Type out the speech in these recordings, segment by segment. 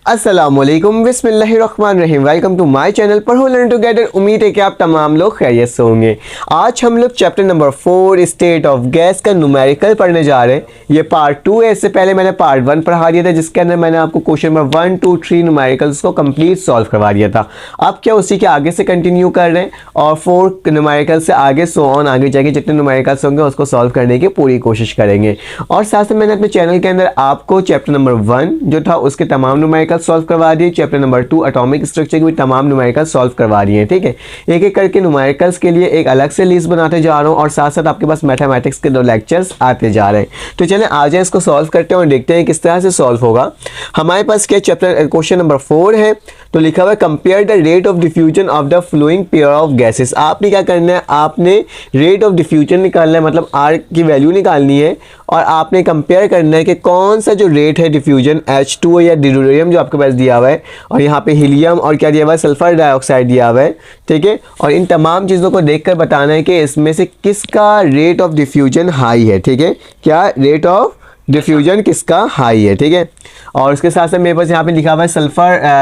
अस्सलामुअलैकुम बिस्मिल्लाहिर्रहमानिर्रहीम। Welcome to my channel पढ़ो लर्न टुगेदर। उम्मीद है कि आप तमाम लोग खैरियत से होंगे। आज हम लोग chapter number 4 state of gas का न्यूमेरिकल पढ़ने जा रहे हैं। ये पार्ट 2 है। इससे पहले मैंने पार्ट 1 पढ़ा दिया था, जिसके अंदर मैंने आपको क्वेश्चन नंबर 1 2 3 न्यूमेरिकल्स को कंप्लीट सॉल्व करवा दिया था। अब क्या उसी के आगे से कंटिन्यू कर रहे हैं और 4 न्यूमेरिकल से आगे सो ऑन आगे जाके जितने न्यूमेरिकल्स होंगे उसको सॉल्व करने की पूरी कोशिश करेंगे। और साथ में मैंने अपने चैनल के अंदर आपको चैप्टर नंबर 1 जो था उसके तमाम न्यूमेरिकल सॉल्व करवा दिए। चैप्टर नंबर 2 एटॉमिक स्ट्रक्चर के भी तमाम न्यूमेरिकल सॉल्व करवा दिए हैं। ठीक है, एक एक करके न्यूमेरिकल्स के लिए एक अलग से लिस्ट बनाते जा रहा हूं और साथ साथ आपके पास मैथमेटिक्स के 2 लेक्चर्स आते जा रहे हैं। तो चलें आ जाए इसको सॉल्व करते हैं और देखते हैं किस तरह से सॉल्व होगा। हमारे पास क्या चैप्टर क्वेश्चन नंबर 4 है। तो लिखा हुआ है compare the rate of diffusion of the flowing pair of gases. आपने क्या करना है, आपने रेट ऑफ डिफ्यूजन निकालना है, मतलब आर की वैल्यू निकालनी है और आपने कंपेयर करना है कि कौन सा जो रेट है डिफ्यूजन H2 या ड्यूटेरियम जो आपके पास दिया हुआ है और यहाँ पे हीलियम और क्या दिया हुआ है, सल्फर डाइऑक्साइड दिया हुआ है। ठीक है, और इन तमाम चीज़ों को देखकर बताना है कि इसमें से किसका रेट ऑफ डिफ्यूजन हाई है। ठीक है, क्या रेट ऑफ डिफ्यूजन किसका हाई है। ठीक है, और उसके साथ साथ मेरे पास यहाँ पे लिखा हुआ है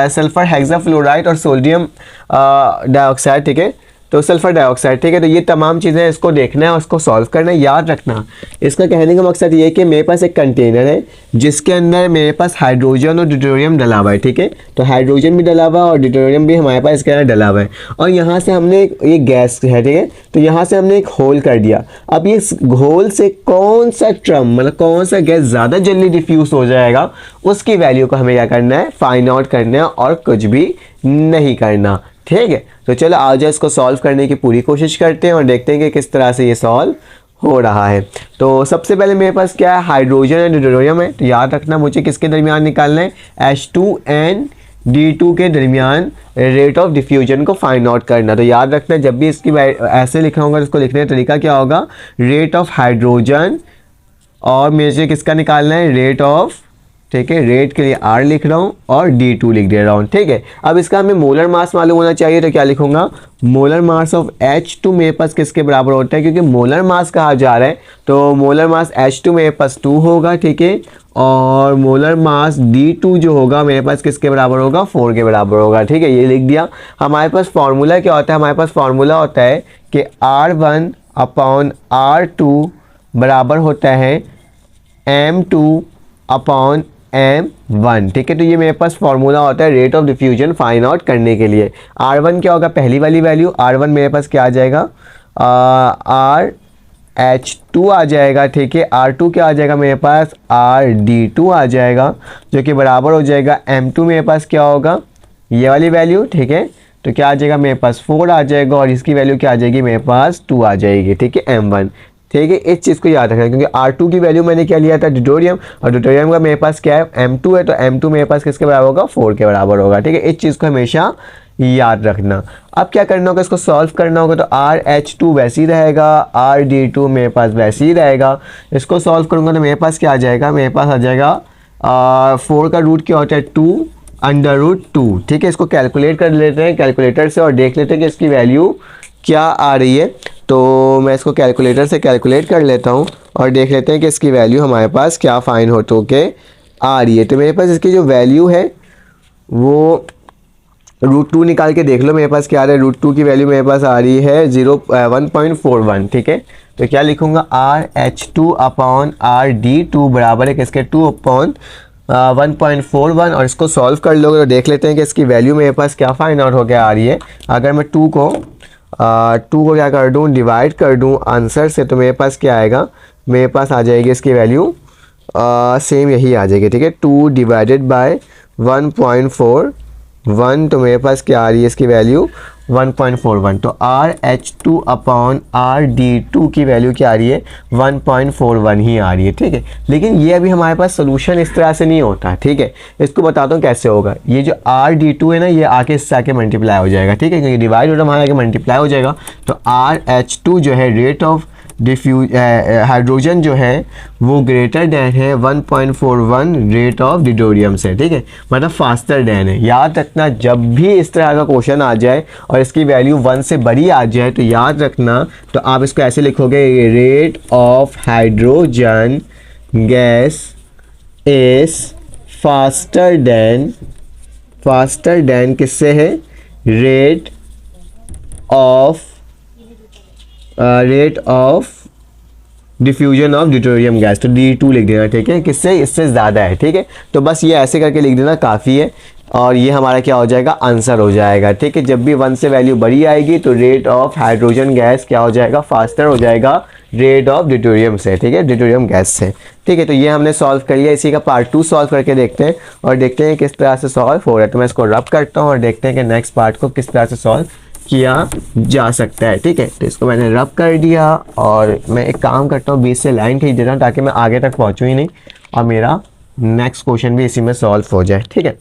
सल्फर हेक्साफ्लोराइड और सोडियम डाइऑक्साइड। ठीक है, तो सल्फर डाइऑक्साइड। ठीक है, तो ये तमाम चीज़ें इसको देखना है और उसको सॉल्व करना है। याद रखना इसका कहने का मकसद ये है कि मेरे पास एक कंटेनर है जिसके अंदर मेरे पास हाइड्रोजन और ड्यूटेरियम डला हुआ है। ठीक है, तो हाइड्रोजन भी डला हुआ है और ड्यूटेरियम भी हमारे पास इसके अंदर डला हुआ है और यहाँ से हमने ये गैस है। ठीक है, तो यहाँ से हमने एक होल कर दिया। अब ये होल से कौन सा ट्रम मतलब कौन सा गैस ज़्यादा जल्दी डिफ्यूज हो जाएगा उसकी वैल्यू को हमें क्या करना है, फाइंड आउट करना है और कुछ भी नहीं करना। ठीक है, तो चलो आज इसको सॉल्व करने की पूरी कोशिश करते हैं और देखते हैं कि किस तरह से ये सॉल्व हो रहा है। तो सबसे पहले मेरे पास क्या है, हाइड्रोजन एंड ड्यूटेरियम है। तो याद रखना मुझे किसके दरमियान निकालना है, H2 एंड D2 के दरमियान रेट ऑफ डिफ्यूजन को फाइंड आउट करना। तो याद रखना जब भी इसकी ऐसे लिखा होगा इसको लिखने का तरीका क्या होगा, रेट ऑफ हाइड्रोजन और मुझे किसका निकालना है, रेट ऑफ। ठीक है, रेट के लिए R लिख रहा हूँ और D2 लिख दे रहा हूँ। ठीक है, अब इसका हमें मोलर मास मालूम होना चाहिए। तो क्या लिखूंगा, मोलर मास ऑफ H2 मेरे पास किसके बराबर होता है, क्योंकि मोलर मास कहा जा रहा है तो मोलर मास H2 मेरे पास 2 होगा। ठीक है, और मोलर मास D2 जो होगा मेरे पास किसके बराबर होगा, 4 के बराबर होगा। ठीक है, ये लिख दिया। हमारे पास फार्मूला क्या होता है, हमारे पास फार्मूला होता है कि R1 अपॉन R2 बराबर होता है M2 अपॉन M1। ठीक है, तो ये मेरे पास फार्मूला होता है rate of diffusion find out करने के लिए। R1 क्या होगा, पहली वाली वैल्यू R1 मेरे पास क्या आ जाएगा, RH2 आ जाएगा। ठीक है, R2 क्या आ जाएगा मेरे पास, RD2 आ जाएगा जो कि बराबर हो जाएगा M2 मेरे पास क्या होगा, ये वाली वैल्यू। ठीक है, तो क्या आ जाएगा मेरे पास 4 आ जाएगा और इसकी वैल्यू क्या आ जाएगी मेरे पास 2 आ जाएगी। ठीक है, M1। ठीक है, इस चीज़ को याद रखना क्योंकि R2 की वैल्यू मैंने क्या लिया था, ड्यूटेरियम, और ड्यूटेरियम का मेरे पास क्या है, M2 है, तो M2 मेरे पास किसके बराबर होगा, 4 के बराबर होगा। ठीक है, इस चीज़ को हमेशा याद रखना। अब क्या करना होगा, इसको सॉल्व करना होगा। तो RH2 वैसे ही रहेगा, RD2 मेरे पास वैसे ही रहेगा। इसको सॉल्व करूँगा तो मेरे पास क्या आ जाएगा, मेरे पास आ जाएगा 4 का रूट क्या होता है, 2 अंडर रूट 2। ठीक है, इसको कैलकुलेट कर लेते हैं कैलकुलेटर से और देख लेते हैं कि इसकी वैल्यू क्या आ रही है। तो मैं इसको कैलकुलेटर से कैलकुलेट कर लेता हूँ और देख लेते हैं कि इसकी वैल्यू हमारे पास क्या फाइन हो के आ रही है। तो मेरे पास इसकी जो वैल्यू है वो √2 निकाल के देख लो मेरे पास क्या आ रहा है। √2 की वैल्यू मेरे पास आ रही है 1.41। ठीक है, तो क्या लिखूँगा, RH2 अपॉन RD2 बराबर है किसके, 2 अपॉन 1.41। और इसको सॉल्व कर लोगे तो देख लेते हैं कि इसकी वैल्यू मेरे पास क्या फाइंड आउट होकर आ रही है। अगर मैं 2 को क्या कर दूँ, डिवाइड कर दूँ आंसर से, तो मेरे पास क्या आएगा, मेरे पास आ जाएगी इसकी वैल्यू सेम यही आ जाएगी। ठीक है, 2 डिवाइडेड बाय 1.41, तो मेरे पास क्या आ रही है इसकी वैल्यू 1.41। तो RH2 अपॉन RD2 की वैल्यू क्या आ रही है, 1.41 ही आ रही है। ठीक है, लेकिन ये अभी हमारे पास सोल्यूशन इस तरह से नहीं होता। ठीक है, इसको बताता हूँ कैसे होगा। ये जो RD2 है ना, ये आके इससे आके मल्टीप्लाई हो जाएगा। ठीक है, क्योंकि डिवाइड होता हमारे आगे मल्टीप्लाई हो जाएगा। तो RH2 जो है रेट ऑफ हाइड्रोजन जो है वो ग्रेटर देन है 1.41 रेट ऑफ ड्यूटेरियम से। ठीक है, मतलब फास्टर देन है। याद रखना जब भी इस तरह का क्वेश्चन आ जाए और इसकी वैल्यू 1 से बड़ी आ जाए तो याद रखना, तो आप इसको ऐसे लिखोगे, rate of hydrogen gas is faster than faster than किससे है, rate of diffusion of deuterium gas, तो D2 लिख देना, ठीक है, किससे, इससे ज़्यादा है, ठीक है। तो बस ये ऐसे करके लिख देना काफ़ी है, और ये हमारा क्या हो जाएगा, आंसर हो जाएगा, ठीक है। जब भी 1 से वैल्यू बड़ी आएगी तो रेट ऑफ हाइड्रोजन गैस क्या हो जाएगा, फास्टर हो जाएगा रेट ऑफ ड्यूटेरियम से, ठीक है, ड्यूटेरियम गैस से, ठीक है। तो ये हमने सॉल्व कर लिया, इसी का पार्ट 2 सॉल्व करके देखते हैं और देखते हैं किस तरह से सॉल्व हो रहा है। तो मैं इसको रब करता हूँ और देखते हैं कि नेक्स्ट पार्ट को किस तरह से सॉल्व किया जा सकता है, ठीक है। तो इसको मैंने रब कर दिया और मैं एक काम करता हूँ, बीच से लाइन खींच देता हूँ ताकि मैं आगे तक पहुँचूँ ही नहीं और मेरा नेक्स्ट क्वेश्चन भी इसी में सॉल्व हो जाए, ठीक है।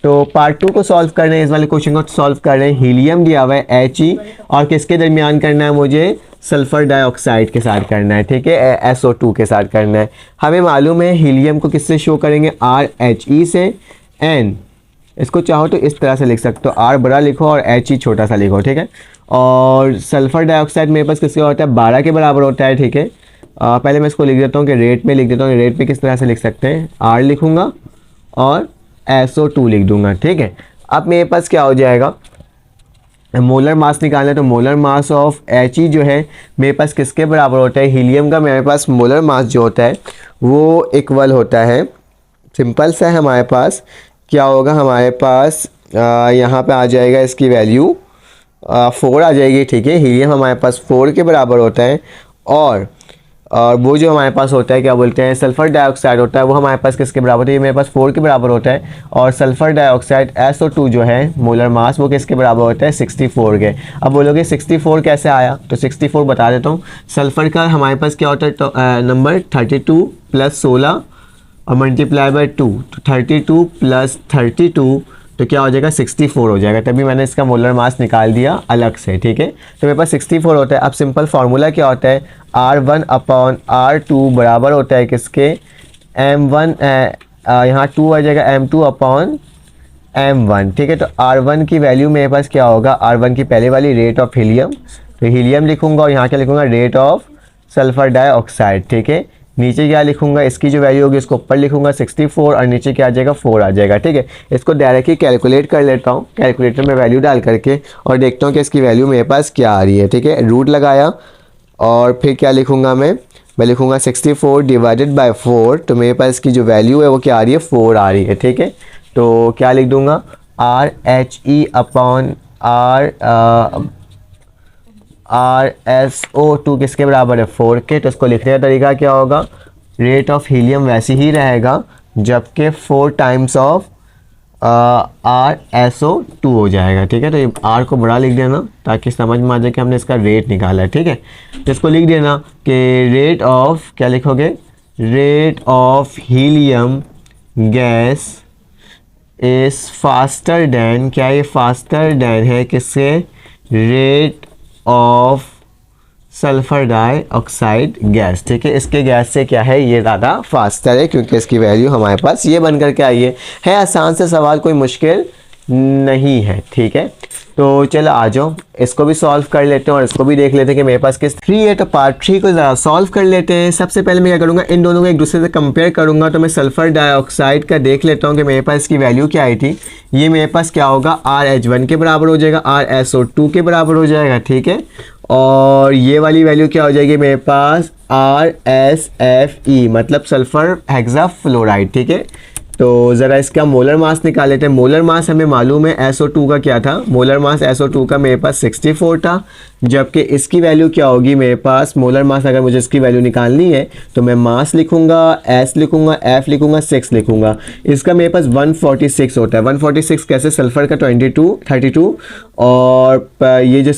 तो पार्ट 2 को सॉल्व कर रहे हैं, इस वाले क्वेश्चन को सॉल्व कर रहे हैं। हीलियम दिया हुआ है He और किसके दरमियान करना है, मुझे सल्फर डाइऑक्साइड के साथ करना है, ठीक है, SO2 के साथ करना है। हमें मालूम है हीलियम को किससे शो करेंगे, RHe से, N इसको चाहो तो इस तरह से लिख सकते हो, R बड़ा लिखो और He छोटा सा लिखो, ठीक है। और सल्फर डाइऑक्साइड मेरे पास किसका होता है, 12 के बराबर होता है, ठीक है। पहले मैं इसको लिख देता हूँ कि रेट में लिख देता हूँ, रेट में किस तरह से लिख सकते हैं, R लिखूँगा और SO2 लिख दूंगा, ठीक है। अब मेरे पास क्या हो जाएगा, मोलर मास निकालना है, तो मोलर मास ऑफ He जो है मेरे पास किसके बराबर होता है, हीलियम का मेरे पास मोलर मास जो होता है वो इक्वल होता है, सिंपल सा है, हमारे पास क्या होगा, हमारे पास यहाँ पे आ जाएगा इसकी वैल्यू 4 आ जाएगी, ठीक है। हीलियम हमारे पास 4 के बराबर होता है और वो जो हमारे पास होता है क्या बोलते हैं, सल्फ़र डाइऑक्साइड होता है, वो हमारे पास किसके बराबर होता है, ये मेरे पास 4 के बराबर होता है। और सल्फ़र डाइऑक्साइड SO2 जो है मोलर मास वो किसके बराबर होता है, 64 के। अब बोलोगे 64 कैसे आया, तो 64 बता देता हूँ। सल्फ़र का हमारे पास क्या होता है, तो नंबर 32 + 16 और मल्टीप्लाई बाय 2, तो 32 + 32 तो क्या हो जाएगा, 64 हो जाएगा। तभी मैंने इसका मोलर मास निकाल दिया अलग से, ठीक है। तो मेरे पास 64 होता है। अब सिंपल फार्मूला क्या होता है, R1/R2 बराबर होता है किसके, M1, यहाँ 2 आ जाएगा, M2/M1, ठीक है। तो R1 की वैल्यू मेरे पास क्या होगा, R1 की पहले वाली रेट ऑफ हीलियम, तो हीलियम लिखूंगा और यहाँ क्या लिखूंगा, रेट ऑफ सल्फर डाइऑक्साइड, ठीक है। नीचे क्या लिखूंगा, इसकी जो वैल्यू होगी इसको ऊपर लिखूंगा 64 और नीचे क्या आ जाएगा, 4 आ जाएगा, ठीक है। इसको डायरेक्टली कैलकुलेट कर लेता हूँ, कैलकुलेटर में वैल्यू डाल करके और देखता हूँ कि इसकी वैल्यू मेरे पास क्या आ रही है, ठीक है। रूट लगाया और फिर क्या लिखूंगा मैं लिखूंगा 64 डिवाइडेड बाय 4, तो मेरे पास इसकी जो वैल्यू है वो क्या आ रही है, 4 आ रही है, ठीक है। तो क्या लिख दूंगा, RSO2 किसके बराबर है, 4 के। तो इसको लिखने का तरीका क्या होगा, रेट ऑफ हीलियम वैसे ही रहेगा जबकि 4 टाइम्स ऑफ RSO2 हो जाएगा, ठीक है। तो ये R को बड़ा लिख देना ताकि समझ में आ जाए कि हमने इसका रेट निकाला है, ठीक है। तो इसको लिख देना कि रेट ऑफ, क्या लिखोगे, rate of helium gas is faster than, क्या ये फास्टर देन है किससे, rate of sulphur dioxide gas, ठीक है। इसके गैस से क्या है, ये ज़्यादा फास्टर है क्योंकि इसकी वैल्यू हमारे पास ये बन करके आई है आसान से सवाल, कोई मुश्किल नहीं है, ठीक है। तो चलो आ जाओ, इसको भी सॉल्व कर लेते हैं और इसको भी देख लेते हैं कि मेरे पास किस 3 है। तो पार्ट 3 को ज़रा सॉल्व कर लेते हैं। सबसे पहले मैं क्या करूँगा, इन दोनों को एक दूसरे से कंपेयर करूँगा। तो मैं सल्फ़र डाइऑक्साइड का देख लेता हूँ कि मेरे पास इसकी वैल्यू क्या आई थी। ये मेरे पास क्या होगा, RH1 के बराबर हो जाएगा, RSO2 के बराबर हो जाएगा, ठीक है। और ये वाली वैल्यू क्या हो जाएगी मेरे पास, RSFE मतलब सल्फ़र हेक्साफ्लोराइड, ठीक है। तो ज़रा इसका मोलर मास निकाल लेते हैं। मोलर मास हमें मालूम है SO2 का क्या था, मोलर मास SO2 का मेरे पास 64 था, जबकि इसकी वैल्यू क्या होगी मेरे पास, मोलर मास अगर मुझे इसकी वैल्यू निकालनी है तो मैं मास लिखूंगा, S लिखूंगा, F लिखूंगा, 6 लिखूंगा। इसका मेरे पास 146 होता है। 146 कैसे, सल्फ़र का 32 और ये जो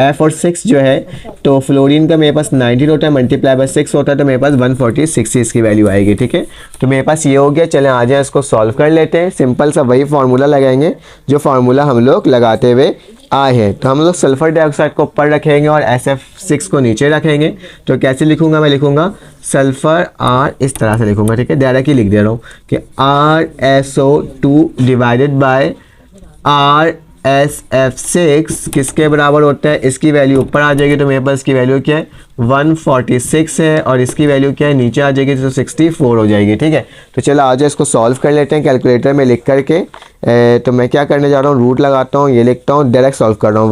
F और 6 जो है, तो फ्लोरीन का मेरे पास 19 होता है, मल्टीप्लाई बाय 6 होता है, तो मेरे पास 146 इसकी वैल्यू आएगी, ठीक है। तो मेरे पास ये हो गया। चलें आ जाए इसको सॉल्व कर लेते हैं। सिंपल सा वही फार्मूला लगाएंगे जो फार्मूला हम लोग लगाते हुए आए हैं। तो हम लोग सल्फ़र डाइऑक्साइड को ऊपर रखेंगे और SF6 को नीचे रखेंगे। तो कैसे लिखूंगा, मैं लिखूंगा सल्फ़र R, इस तरह से लिखूंगा, ठीक है। डायरेक्टली लिख दे रहा हूँ कि RSO2 divided by R SF6 किसके बराबर होता है, इसकी वैल्यू ऊपर आ जाएगी तो मेरे पास इसकी वैल्यू क्या है 146 है, और इसकी वैल्यू क्या है नीचे आ जाएगी तो 64 हो जाएगी। ठीक है, तो चलो आज इसको सॉल्व कर लेते हैं कैलकुलेटर में लिख करके। तो मैं क्या करने जा रहा हूँ, रूट लगाता हूँ, ये लिखता हूँ, डायरेक्ट सॉल्व कर रहा हूँ।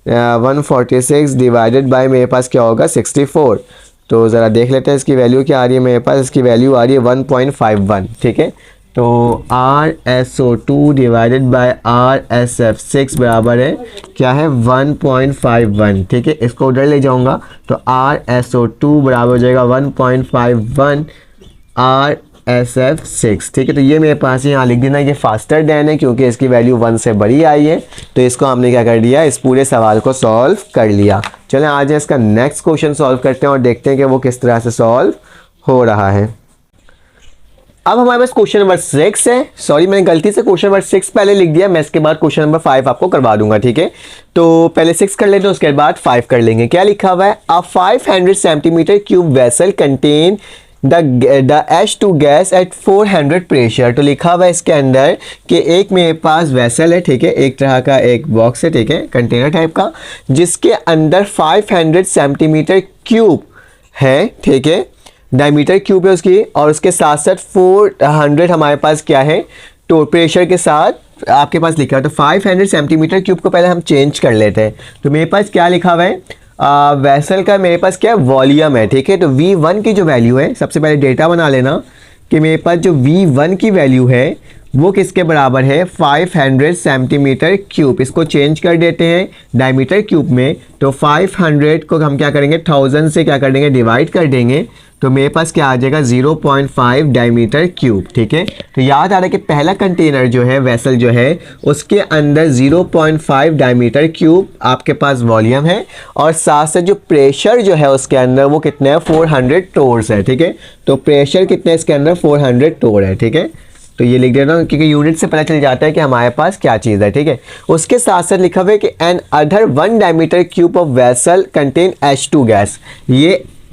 146 डिवाइडेड बाय मेरे पास क्या होगा 64। तो ज़रा देख लेते हैं इसकी वैल्यू क्या आ रही है मेरे पास, इसकी वैल्यू आ रही है 1.51। ठीक है, तो RSO2 डिवाइडेड बाय RSF6 बराबर है क्या है 1.51। ठीक है, इसको उधर ले जाऊंगा तो RSO2 बराबर हो जाएगा 1.51 RSF6। ठीक है, तो ये मेरे पास यहाँ लिख देना, ये फास्टर देन है क्योंकि इसकी वैल्यू 1 से बड़ी आई है। तो इसको हमने क्या कर दिया, इस पूरे सवाल को सॉल्व कर लिया। चलें आज इसका नेक्स्ट क्वेश्चन सॉल्व करते हैं और देखते हैं कि वो किस तरह से सॉल्व हो रहा है। अब हमारे पास क्वेश्चन नंबर 6 है। सॉरी, मैंने गलती से क्वेश्चन नंबर 6 पहले लिख दिया, मैं इसके बाद क्वेश्चन नंबर 5 आपको करवा दूंगा। ठीक है, तो पहले 6 कर लेते हैं, उसके बाद 5 कर लेंगे। क्या लिखा हुआ है, अ 500 centimetre cube vessel contain the H2 gas at 400 pressure. तो लिखा हुआ है इसके अंदर कि एक मेरे पास वेसल है, ठीक है, एक तरह का एक बॉक्स है, ठीक है, कंटेनर टाइप का, जिसके अंदर 500 सेंटीमीटर क्यूब है, ठीक है, डायमीटर क्यूब है उसकी, और उसके साथ साथ 400 हमारे पास क्या है तो प्रेशर के साथ आपके पास लिखा है। तो 500 सेंटीमीटर क्यूब को पहले हम चेंज कर लेते हैं। तो मेरे पास क्या लिखा हुआ है, वेसल का मेरे पास क्या है वॉल्यूम है। ठीक है, तो V1 की जो वैल्यू है, सबसे पहले डेटा बना लेना कि मेरे पास जो V1 की वैल्यू है वो किसके बराबर है 500 सेंटीमीटर क्यूब। इसको चेंज कर देते हैं डायमीटर क्यूब में, तो 500 को हम क्या करेंगे 1000 से क्या कर देंगे डिवाइड कर देंगे, तो मेरे पास क्या आ जाएगा 0.5 डायमीटर क्यूब। ठीक है, तो याद आ रहा है कि पहला कंटेनर जो है वेसल जो है उसके अंदर 0.5 डायमीटर क्यूब आपके पास वॉल्यूम है, और साथ साथ जो प्रेशर जो है उसके अंदर वो कितना है 400 टोर्स है। ठीक है, तो प्रेशर कितना है इसके अंदर 400 टोर है। ठीक है, तो ये लिख देना क्योंकि यूनिट से पता चल जाता है कि हमारे पास क्या चीज़ है। ठीक है, उसके साथ साथ लिखा हुआ है कि another 1 diameter cube of vessel contain H2 gas.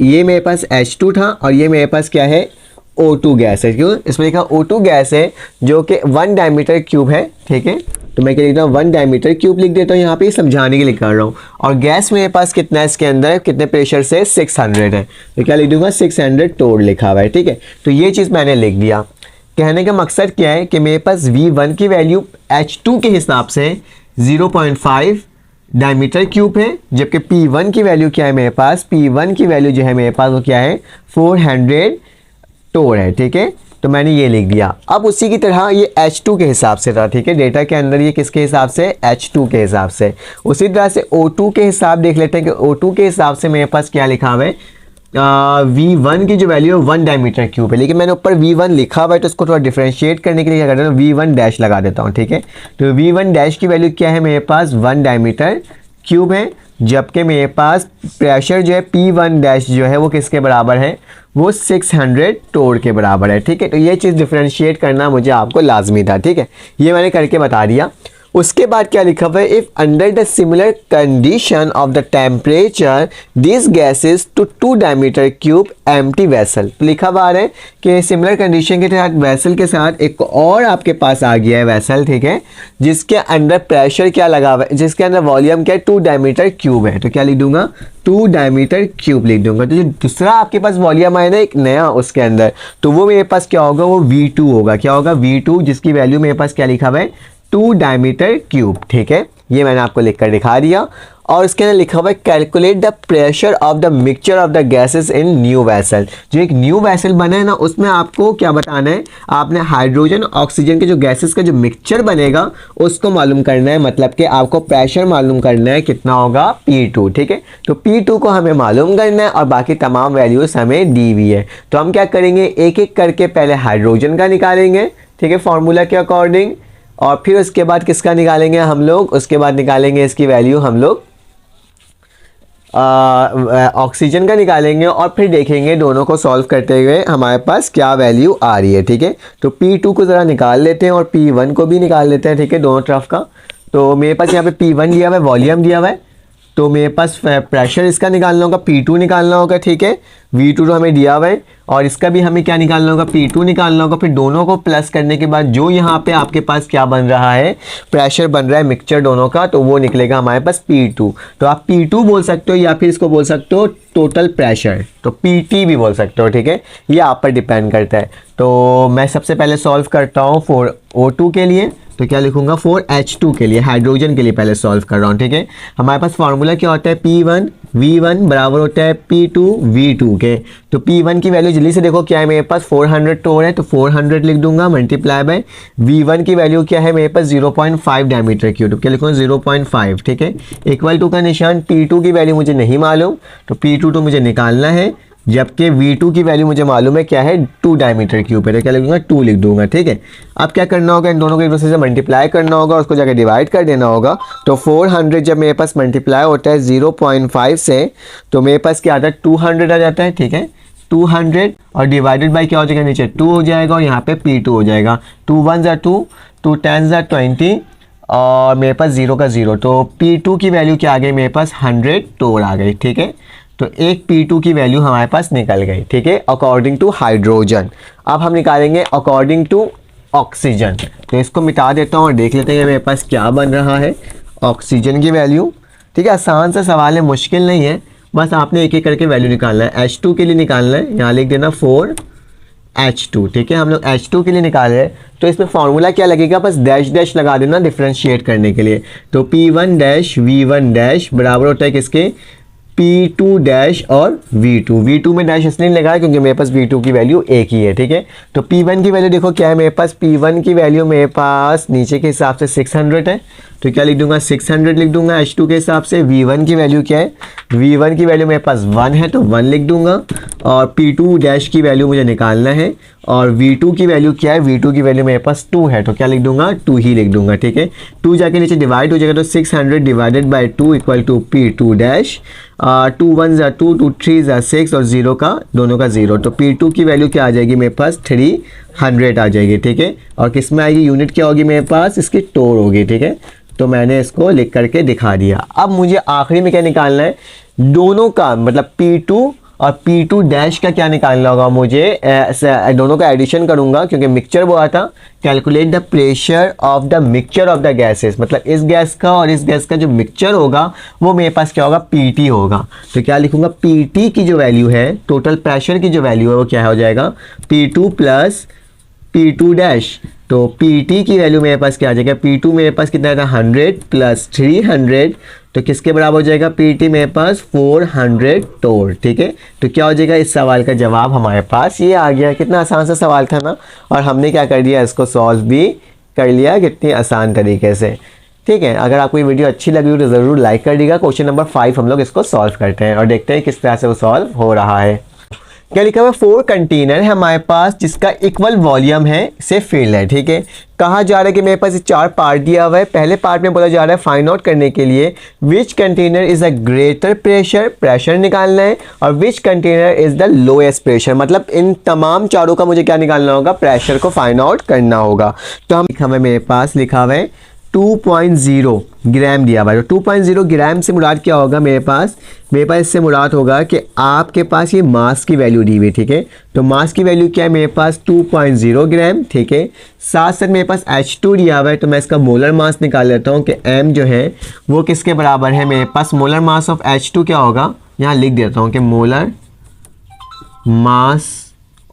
ये मेरे पास H2 था और ये मेरे पास क्या है O2 गैस है। क्यों, इसमें लिखा O2 गैस है जो कि 1 डायमीटर क्यूब है। ठीक है, तो मैं क्या लिखता हूँ 1 डायमीटर क्यूब लिख देता हूँ यहाँ पे, समझाने के लिए कर रहा हूँ। और गैस मेरे पास कितना है इसके अंदर, कितने प्रेशर से 600 है, तो क्या लिख दूंगा 600 टोर लिखा हुआ है। ठीक है, तो ये चीज़ मैंने लिख दिया। कहने का मकसद क्या है कि मेरे पास V1 की वैल्यू H2 के हिसाब से 0.5 डायमीटर क्यूब है, जबकि P1 की वैल्यू क्या है मेरे पास, P1 की वैल्यू जो है मेरे पास वो क्या है 400 टोर है। ठीक है, तो मैंने ये लिख दिया। अब उसी की तरह ये H2 के हिसाब से था। ठीक है, डेटा के अंदर ये किसके हिसाब से H2 के हिसाब से। उसी तरह से O2 के हिसाब देख लेते हैं कि O2 के हिसाब से मेरे पास क्या लिखा हुआ है, V1 की जो वैल्यू है 1 डायमीटर क्यूब है, लेकिन मैंने ऊपर V1 लिखा हुआ है तो इसको थोड़ा डिफरेंशिएट करने के लिए क्या करता हूँ V1 डैश लगा देता हूँ। ठीक है, तो V1 डैश की वैल्यू क्या है मेरे पास 1 डायमीटर क्यूब है, जबकि मेरे पास प्रेशर जो है P1 डैश जो है वो किसके बराबर है, वो 600 टोर के बराबर है। ठीक है, तो ये चीज़ डिफरेंशिएट करना मुझे आपको लाजमी था। ठीक है, ये मैंने करके बता दिया। उसके बाद क्या लिखा हुआ है, if under the similar condition of the temperature this gases to 2 diameter cube empty vessel. तो लिखा हुआ है कि सिमिलर कंडीशन के तहत वेसल के साथ एक और आपके पास आ गया है वेसल, ठीक है, जिसके अंदर प्रेशर क्या लगा हुआ है, जिसके अंदर वॉल्यूम क्या है 2 डायमीटर क्यूब है। तो क्या लिख दूंगा 2 डायमीटर क्यूब लिख दूंगा। तो जो दूसरा आपके पास वॉल्यूम आया ना एक नया उसके अंदर, तो वो मेरे पास क्या होगा, वो V2 होगा। क्या होगा V2, जिसकी वैल्यू मेरे पास क्या लिखा हुआ है 2 डायमीटर क्यूब। ठीक है, ये मैंने आपको लिखकर दिखा दिया। और इसके अंदर लिखा हुआ है calculate the pressure of the mixture of the gases in new vessel. जो एक न्यू वेसल बना है ना, उसमें आपको क्या बताना है, आपने हाइड्रोजन ऑक्सीजन के जो गैसेस का जो मिक्सचर बनेगा उसको मालूम करना है, मतलब कि आपको प्रेशर मालूम करना है कितना होगा P2। ठीक है, तो P2 को हमें मालूम करना है और बाकी तमाम वैल्यूज हमें दी हुई है। तो हम क्या करेंगे, एक एक करके पहले हाइड्रोजन का निकालेंगे, ठीक है, फॉर्मूला के अकॉर्डिंग, और फिर उसके बाद किसका निकालेंगे हम लोग, उसके बाद निकालेंगे इसकी वैल्यू हम लोग ऑक्सीजन का निकालेंगे, और फिर देखेंगे दोनों को सॉल्व करते हुए हमारे पास क्या वैल्यू आ रही है। ठीक है, तो P2 को ज़रा निकाल लेते हैं और P1 को भी निकाल लेते हैं। ठीक है, दोनों तरफ का। तो मेरे पास यहाँ पे P1 दिया हुआ है, वॉल्यूम दिया हुआ है, तो मेरे पास प्रेशर इसका निकालना होगा, P2 निकालना होगा, ठीक है। V2 तो हमें दिया हुआ है और इसका भी हमें क्या निकालना होगा, P2 निकालना होगा। फिर दोनों को प्लस करने के बाद जो यहाँ पे आपके पास क्या बन रहा है, प्रेशर बन रहा है मिक्सचर दोनों का, तो वो निकलेगा हमारे पास P2। तो आप P2 बोल सकते हो या फिर इसको बोल सकते हो टोटल प्रेशर, तो PT भी बोल सकते हो, ठीक है। ये आप पर डिपेंड करता है। तो मैं सबसे पहले सॉल्व करता हूँ फॉर O2 के लिए, तो क्या लिखूंगा, फॉर H2 के लिए, हाइड्रोजन के लिए पहले सॉल्व कर रहा हूँ, ठीक है। हमारे पास फार्मूला क्या होता है, P1 V1 बराबर होता है P2 V2 के। तो P1 की वैल्यू जल्दी से देखो क्या है मेरे पास, 400 टोर है, तो 400 लिख दूंगा मल्टीप्लाई बाय V1 की वैल्यू क्या है मेरे पास 0.5 डायमीटर क्यूब, तो क्या लिखूंगा 0.5, ठीक है। इक्वल टू का निशान, P2 की वैल्यू मुझे नहीं मालूम, तो P2 तो मुझे निकालना है, जबकि V2 की वैल्यू मुझे मालूम है क्या है, 2 डायमीटर क्यूब है, तो क्या लिखूंगा 2 लिख दूंगा, ठीक है। अब क्या करना होगा, इन दोनों को एक दूसरे से मल्टीप्लाई करना होगा, उसको जाकर डिवाइड कर देना होगा। तो 400 जब मेरे पास मल्टीप्लाई होता है 0.5 से, तो मेरे पास क्या आता है 200 आ जाता है, ठीक है। 200 और डिवाइडेड बाई क्या हो जाएगा, नीचे 2 हो जाएगा और यहाँ पे P2 हो जाएगा। 2 1 ज़ा 2, 2 10 ज़ा 20 और मेरे पास 0 का 0, तो P2 की वैल्यू क्या आ गई मेरे पास 100 टोर आ गई, ठीक है। तो एक P2 की वैल्यू हमारे पास निकल गई, ठीक है, अकॉर्डिंग टू हाइड्रोजन। अब हम निकालेंगे अकॉर्डिंग टू ऑक्सीजन, तो इसको मिटा देता हूँ और देख लेते हैं मेरे पास क्या बन रहा है ऑक्सीजन की वैल्यू, ठीक है। आसान सा सवाल है, मुश्किल नहीं है, बस आपने एक एक करके वैल्यू निकालना है। H2 के लिए निकालना है, यहाँ लिख देना 4H2, ठीक है। हम लोग H2 के लिए निकाल रहे हैं, तो इसमें फार्मूला क्या लगेगा, बस डैश डैश लगा देना डिफ्रेंशिएट करने के लिए। तो P1 डैश V1 डैश बराबर होता है किसके, P2 डैश और V2 में डैश इसलिए नहीं लगाया क्योंकि मेरे पास V2 की वैल्यू एक ही है, ठीक है। तो P1 की वैल्यू देखो क्या है मेरे पास, P1 की वैल्यू मेरे पास नीचे के हिसाब से 600 है, तो क्या लिख दूंगा 600 लिख दूंगा H2 के हिसाब से। V1 की वैल्यू क्या है, V1 की वैल्यू मेरे पास 1 है, तो 1 लिख दूंगा। और P2 डैश की वैल्यू मुझे निकालना है और V2 की वैल्यू क्या है, V2 की वैल्यू मेरे पास 2 है, तो क्या लिख दूंगा 2 ही लिख दूंगा, ठीक है। 2 जाके नीचे डिवाइड हो जाएगा, तो 600 divided by 2 equal to P2 dash, 2 1 ज़ा 2, 2 3 ज़ा 6 और 0 का दोनों का 0, तो P2 की वैल्यू क्या आ जाएगी मेरे पास 300 आ जाएगी, ठीक है। और किस में आएगी, यूनिट क्या होगी मेरे पास, इसकी टोर होगी, ठीक है। तो मैंने इसको लिख करके दिखा दिया। अब मुझे आखिरी में क्या निकालना है, दोनों का मतलब P2 और P2 डैश का क्या निकालना होगा मुझे, दोनों का एडिशन करूंगा क्योंकि मिक्सचर बोला था। Calculate the pressure of the mixture of the gases, मतलब इस गैस का और इस गैस का जो मिक्सचर होगा वो मेरे पास क्या होगा, PT होगा। तो क्या लिखूंगा, PT की जो वैल्यू है, टोटल प्रेशर की जो वैल्यू है वो क्या हो जाएगा, P2 प्लस P2 डैश। तो PT की वैल्यू मेरे पास क्या आ जाएगा, P2 मेरे पास कितना था 100 प्लस 300, तो किसके बराबर हो जाएगा, PT मेरे पास 400 टोर, ठीक है। तो क्या हो जाएगा, इस सवाल का जवाब हमारे पास ये आ गया। कितना आसान सा सवाल था ना, और हमने क्या कर दिया, इसको सॉल्व भी कर लिया कितनी आसान तरीके से, ठीक है। अगर आपको ये वीडियो अच्छी लगी हो तो ज़रूर लाइक कर दीजिएगा। क्वेश्चन नंबर 5 हम लोग इसको सॉल्व करते हैं और देखते हैं किस तरह से वो सॉल्व हो रहा है। क्या लिखा हुआ है, 4 कंटेनर है हमारे पास जिसका इक्वल वॉल्यूम है से फिल है, ठीक है। कहा जा रहा है कि मेरे पास 4 पार्ट दिया हुआ है। पहले पार्ट में बोला जा रहा है फाइंड आउट करने के लिए which container is a greater pressure, pressure निकालना है, और which container is the lowest pressure, मतलब इन तमाम चारों का मुझे क्या निकालना होगा, प्रेशर को फाइंड आउट करना होगा। तो हम लिखा हुआ है, मेरे पास लिखा हुआ है 2.0 ग्राम दिया हुआ है। 2.0 ग्राम से मुराद क्या होगा, मेरे पास इससे मुराद होगा कि आपके पास ये मास की वैल्यू दी हुई, ठीक है। तो मास की वैल्यू क्या है मेरे पास 2.0 ग्राम, ठीक है। साथ साथ मेरे पास H2 दिया हुआ है, तो मैं इसका मोलर मास निकाल लेता हूँ कि M जो है वो किसके बराबर है, मेरे पास मोलर मास ऑफ H2 क्या होगा, यहाँ लिख देता हूँ कि मोलर मास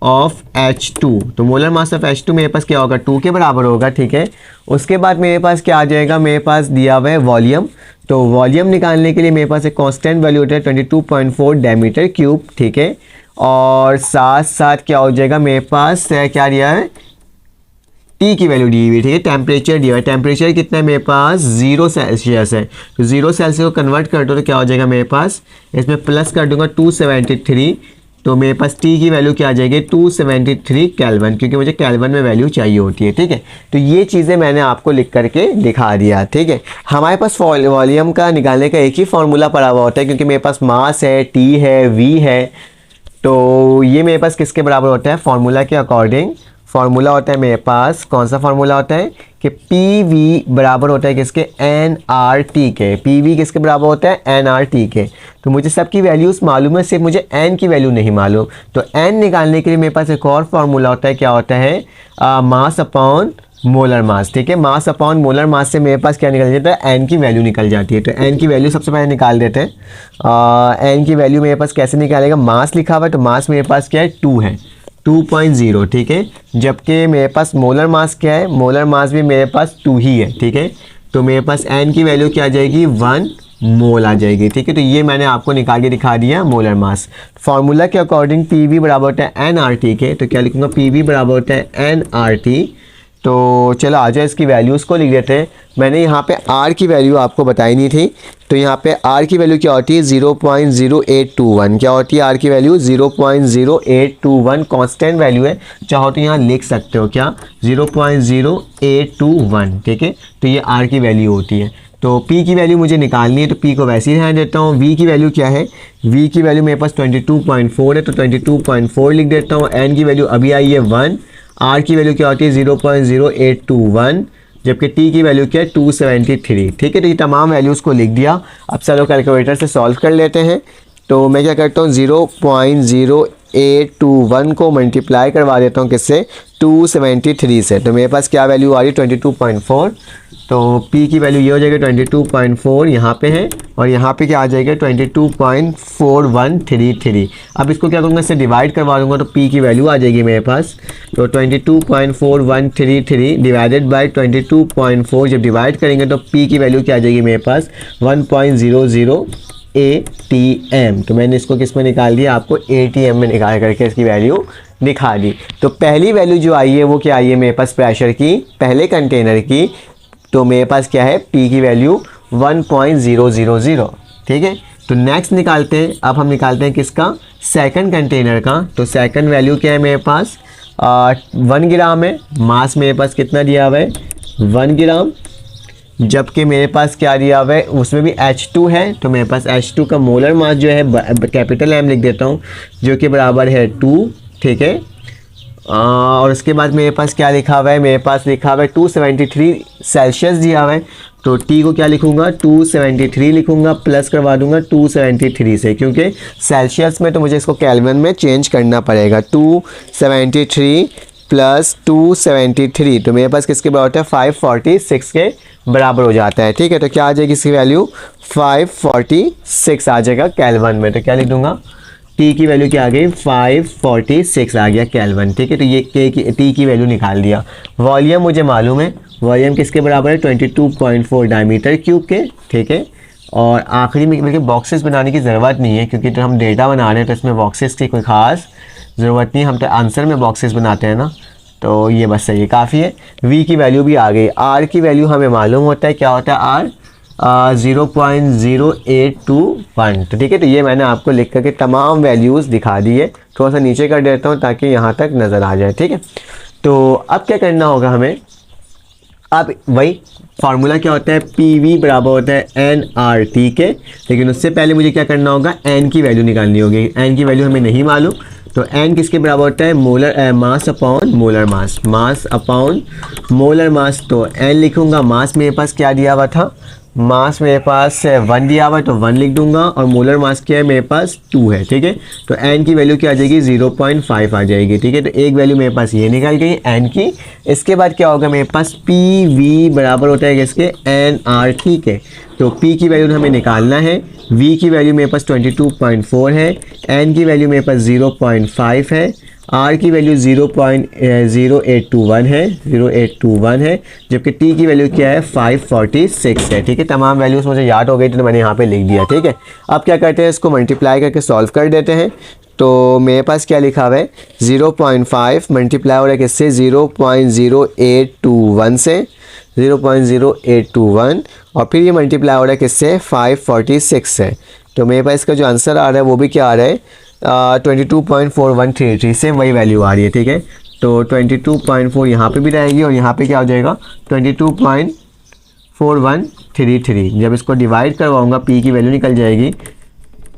ऑफ H2, तो मोलर मास ऑफ H2 मेरे पास क्या होगा, 2 के बराबर होगा, ठीक है। उसके बाद मेरे पास क्या आ जाएगा, मेरे पास दिया हुआ है वॉल्यूम, तो वॉल्यूम निकालने के लिए मेरे पास एक कांस्टेंट वैल्यू होता है 22.4 डायमीटर क्यूब, ठीक है। और साथ साथ क्या हो जाएगा, मेरे पास क्या दिया है, T की वैल्यू दी हुई, ठीक है। टेम्परेचर दिया है, टेम्परेचर कितना है मेरे पास 0 सेल्सियस है, तो 0 सेल्सियस को कन्वर्ट कर दो तो क्या हो जाएगा मेरे पास, इसमें प्लस कर दूंगा 273, तो मेरे पास T की वैल्यू क्या आ जाएगी 273 केल्विन, क्योंकि मुझे केल्विन में वैल्यू चाहिए होती है, ठीक है। तो ये चीज़ें मैंने आपको लिख करके दिखा दिया, ठीक है। हमारे पास वॉल्यूम का निकालने का एक ही फार्मूला पड़ा हुआ होता है, क्योंकि मेरे पास मास है, T है, V है, तो ये मेरे पास किसके बराबर होता है, फार्मूला के अकॉर्डिंग फार्मूला होता है मेरे पास, कौन सा फार्मूला होता है कि पी वी बराबर होता है किसके, एन आर टी के। पी वी किसके बराबर होता है, एन आर टी के। तो मुझे सबकी वैल्यूज़ मालूम है, सिर्फ मुझे एन की वैल्यू नहीं मालूम। तो एन निकालने के लिए मेरे पास एक और फार्मूला होता है, क्या होता है, मास अपॉन मोलर मास। ठीक है, मास अपॉन मोलर मास से मेरे पास क्या निकल जाता है, एन की वैल्यू निकल जाती है। तो एन की वैल्यू सबसे पहले निकाल देते हैं। एन की वैल्यू मेरे पास कैसे निकालेगा, मास लिखा हुआ है तो मास मेरे पास क्या है, 2 है, 2.0। ठीक है, जबकि मेरे पास मोलर मास क्या है, मोलर मास भी मेरे पास 2 ही है। ठीक है, तो मेरे पास एन की वैल्यू क्या आ जाएगी, 1 मोल आ जाएगी। ठीक है, तो ये मैंने आपको निकाल के दिखा दिया मोलर मास। फार्मूला के अकॉर्डिंग पी वी बराबर होता है एन आर टी के, तो क्या लिखूँगा, पी वी बराबर होता है एन आर टी। तो चलो आ जाए इसकी वैल्यूज़ को लिख देते हैं। मैंने यहाँ पे R की वैल्यू आपको बताई नहीं थी, तो यहाँ पे R की वैल्यू क्या होती है, 0.0821। क्या होती है R की वैल्यू, 0.0821 कांस्टेंट वैल्यू है। चाहो तो यहाँ लिख सकते हो क्या, 0.0821। ठीक है, तो ये R की वैल्यू होती है। तो P की वैल्यू मुझे निकालनी है, तो P को वैसे ही रहने देता हूँ। V की वैल्यू क्या है, V की वैल्यू मेरे पास 22.4 है, तो 22.4 लिख देता हूँ। N की वैल्यू अभी आई है 1। R की वैल्यू क्या होती है, 0.0821, जबकि T की वैल्यू क्या है, 273। ठीक है, तो ये तमाम वैल्यूज़ को लिख दिया। अब चलो कैलकुलेटर से सॉल्व कर लेते हैं। तो मैं क्या करता हूँ, 0.0821 को मल्टीप्लाई करवा देता हूँ किससे, 273 से। तो मेरे पास क्या वैल्यू आ रही है, 22.4। तो P की वैल्यू ये हो जाएगा 22.4 यहाँ पे है, और यहाँ पे क्या आ जाएगा, 22.4133। अब इसको क्या करूँगा, इससे डिवाइड करवा दूँगा तो P की वैल्यू आ जाएगी मेरे पास। तो 22.4133 डिवाइडेड बाय 22.4 जब डिवाइड करेंगे तो P की वैल्यू क्या आ जाएगी मेरे पास, 1.00 ATM। तो मैंने इसको किस में निकाल दिया, आपको ATM में निकाल करके इसकी वैल्यू दिखा दी। तो पहली वैल्यू जो आई है वो क्या आई है मेरे पास, प्रेशर की, पहले कंटेनर की। तो मेरे पास क्या है, P की वैल्यू 1.000। ठीक है, तो नेक्स्ट निकालते हैं। अब हम निकालते हैं किसका, सेकंड कंटेनर का। तो सेकंड वैल्यू क्या है मेरे पास, 1 ग्राम है। मास मेरे पास कितना दिया हुआ है, 1 ग्राम, जबकि मेरे पास क्या दिया हुआ है, उसमें भी H2 है। तो मेरे पास H2 का मोलर मास जो है, कैपिटल M लिख देता हूँ, जो कि बराबर है 2। ठीक है, और उसके बाद मेरे पास क्या लिखा हुआ है, मेरे पास लिखा हुआ है 273 सेल्सियस दिया हुआ है। तो T को क्या लिखूंगा, 273 लिखूंगा, प्लस करवा दूंगा 273 से, क्योंकि सेल्सियस में तो मुझे इसको केल्विन में चेंज करना पड़ेगा। 273 प्लस 273, तो मेरे पास किसके बराबर होता है, 546 के बराबर हो जाता है। ठीक है, तो क्या आ जाएगी इसकी वैल्यू, 546 आ जाएगा केल्विन में। तो क्या लिख दूंगा, T की वैल्यू क्या आ गई, 546 आ गया केल्विन। ठीक है, तो ये T की वैल्यू निकाल दिया। वॉल्यूम मुझे मालूम है, वॉल्यूम किसके बराबर है, 22.4 डायमीटर क्यूब के। ठीक है, और आखिरी में बल्कि बॉक्सेस बनाने की ज़रूरत नहीं है, क्योंकि तो हम डेटा बना रहे हैं तो इसमें बॉक्सेस की कोई ख़ास ज़रूरत नहीं है। हम तो आंसर में बॉक्सेस बनाते हैं ना, तो ये बस सही है, काफ़ी है। V की वैल्यू भी आ गई। R की वैल्यू हमें मालूम होता है, क्या होता है R, 0.0821। तो ठीक है, तो ये मैंने आपको लिख करके तमाम वैल्यूज़ दिखा दी है। थोड़ा सा नीचे कर देता हूँ ताकि यहाँ तक नज़र आ जाए। ठीक है, तो अब क्या करना होगा हमें, अब वही फार्मूला क्या होता है, PV बराबर होता है NRT के, लेकिन उससे पहले मुझे क्या करना होगा, N की वैल्यू निकालनी होगी। N की वैल्यू हमें नहीं मालूम, तो N किसके बराबर होता है, molar mass upon molar mass, mass upon molar mass. तो N लिखूंगा, मास मेरे पास क्या दिया हुआ था, मास मेरे पास 1 दिया हुआ है, तो 1 लिख दूंगा, और मोलर मास क्या है मेरे पास 2 है। ठीक है, तो N की वैल्यू क्या आ जाएगी, 0.5 आ जाएगी। ठीक है, तो एक वैल्यू मेरे पास ये निकल गई N की। इसके बाद क्या होगा, मेरे पास PV बराबर होता है किसके, NRT के। तो P की वैल्यू हमें निकालना है। V की वैल्यू मेरे पास 22.4 है, N की वैल्यू मेरे पास 0.5 है, R की वैल्यू 0.0821 है, 0821 है, जबकि T की वैल्यू क्या है, 546 है। ठीक है, तमाम वैल्यूज़ मुझे याद हो गई तो मैंने यहाँ पे लिख दिया। ठीक है, अब क्या करते हैं, इसको मल्टीप्लाई करके सॉल्व कर देते हैं। तो मेरे पास क्या लिखा हुआ है, 0.5 मल्टीप्लाई हो रहा है किससे, 0.0821 से, 0.0821, और फिर ये मल्टीप्लाई हो रहा है किससे, 546 से। तो मेरे पास इसका जो आंसर आ रहा है वो भी क्या आ रहा है, 22.4133 से वही वैल्यू आ रही है। ठीक है, तो 22.4 यहाँ पे भी रहेगी, और यहाँ पे क्या हो जाएगा, 22.4133। जब इसको डिवाइड करवाऊँगा P की वैल्यू निकल जाएगी,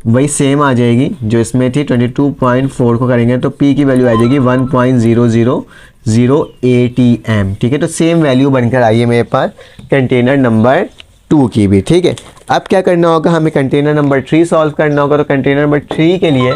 वही सेम आ जाएगी जो इसमें थी। 22.4 को करेंगे तो P की वैल्यू आ जाएगी 1.00 ATM, ठीक है। तो सेम वैल्यू बनकर आई है मेरे पास कंटेनर नंबर 2 की भी, ठीक है। अब क्या करना होगा, हमें कंटेनर नंबर 3 सॉल्व करना होगा। तो कंटेनर नंबर 3 के लिए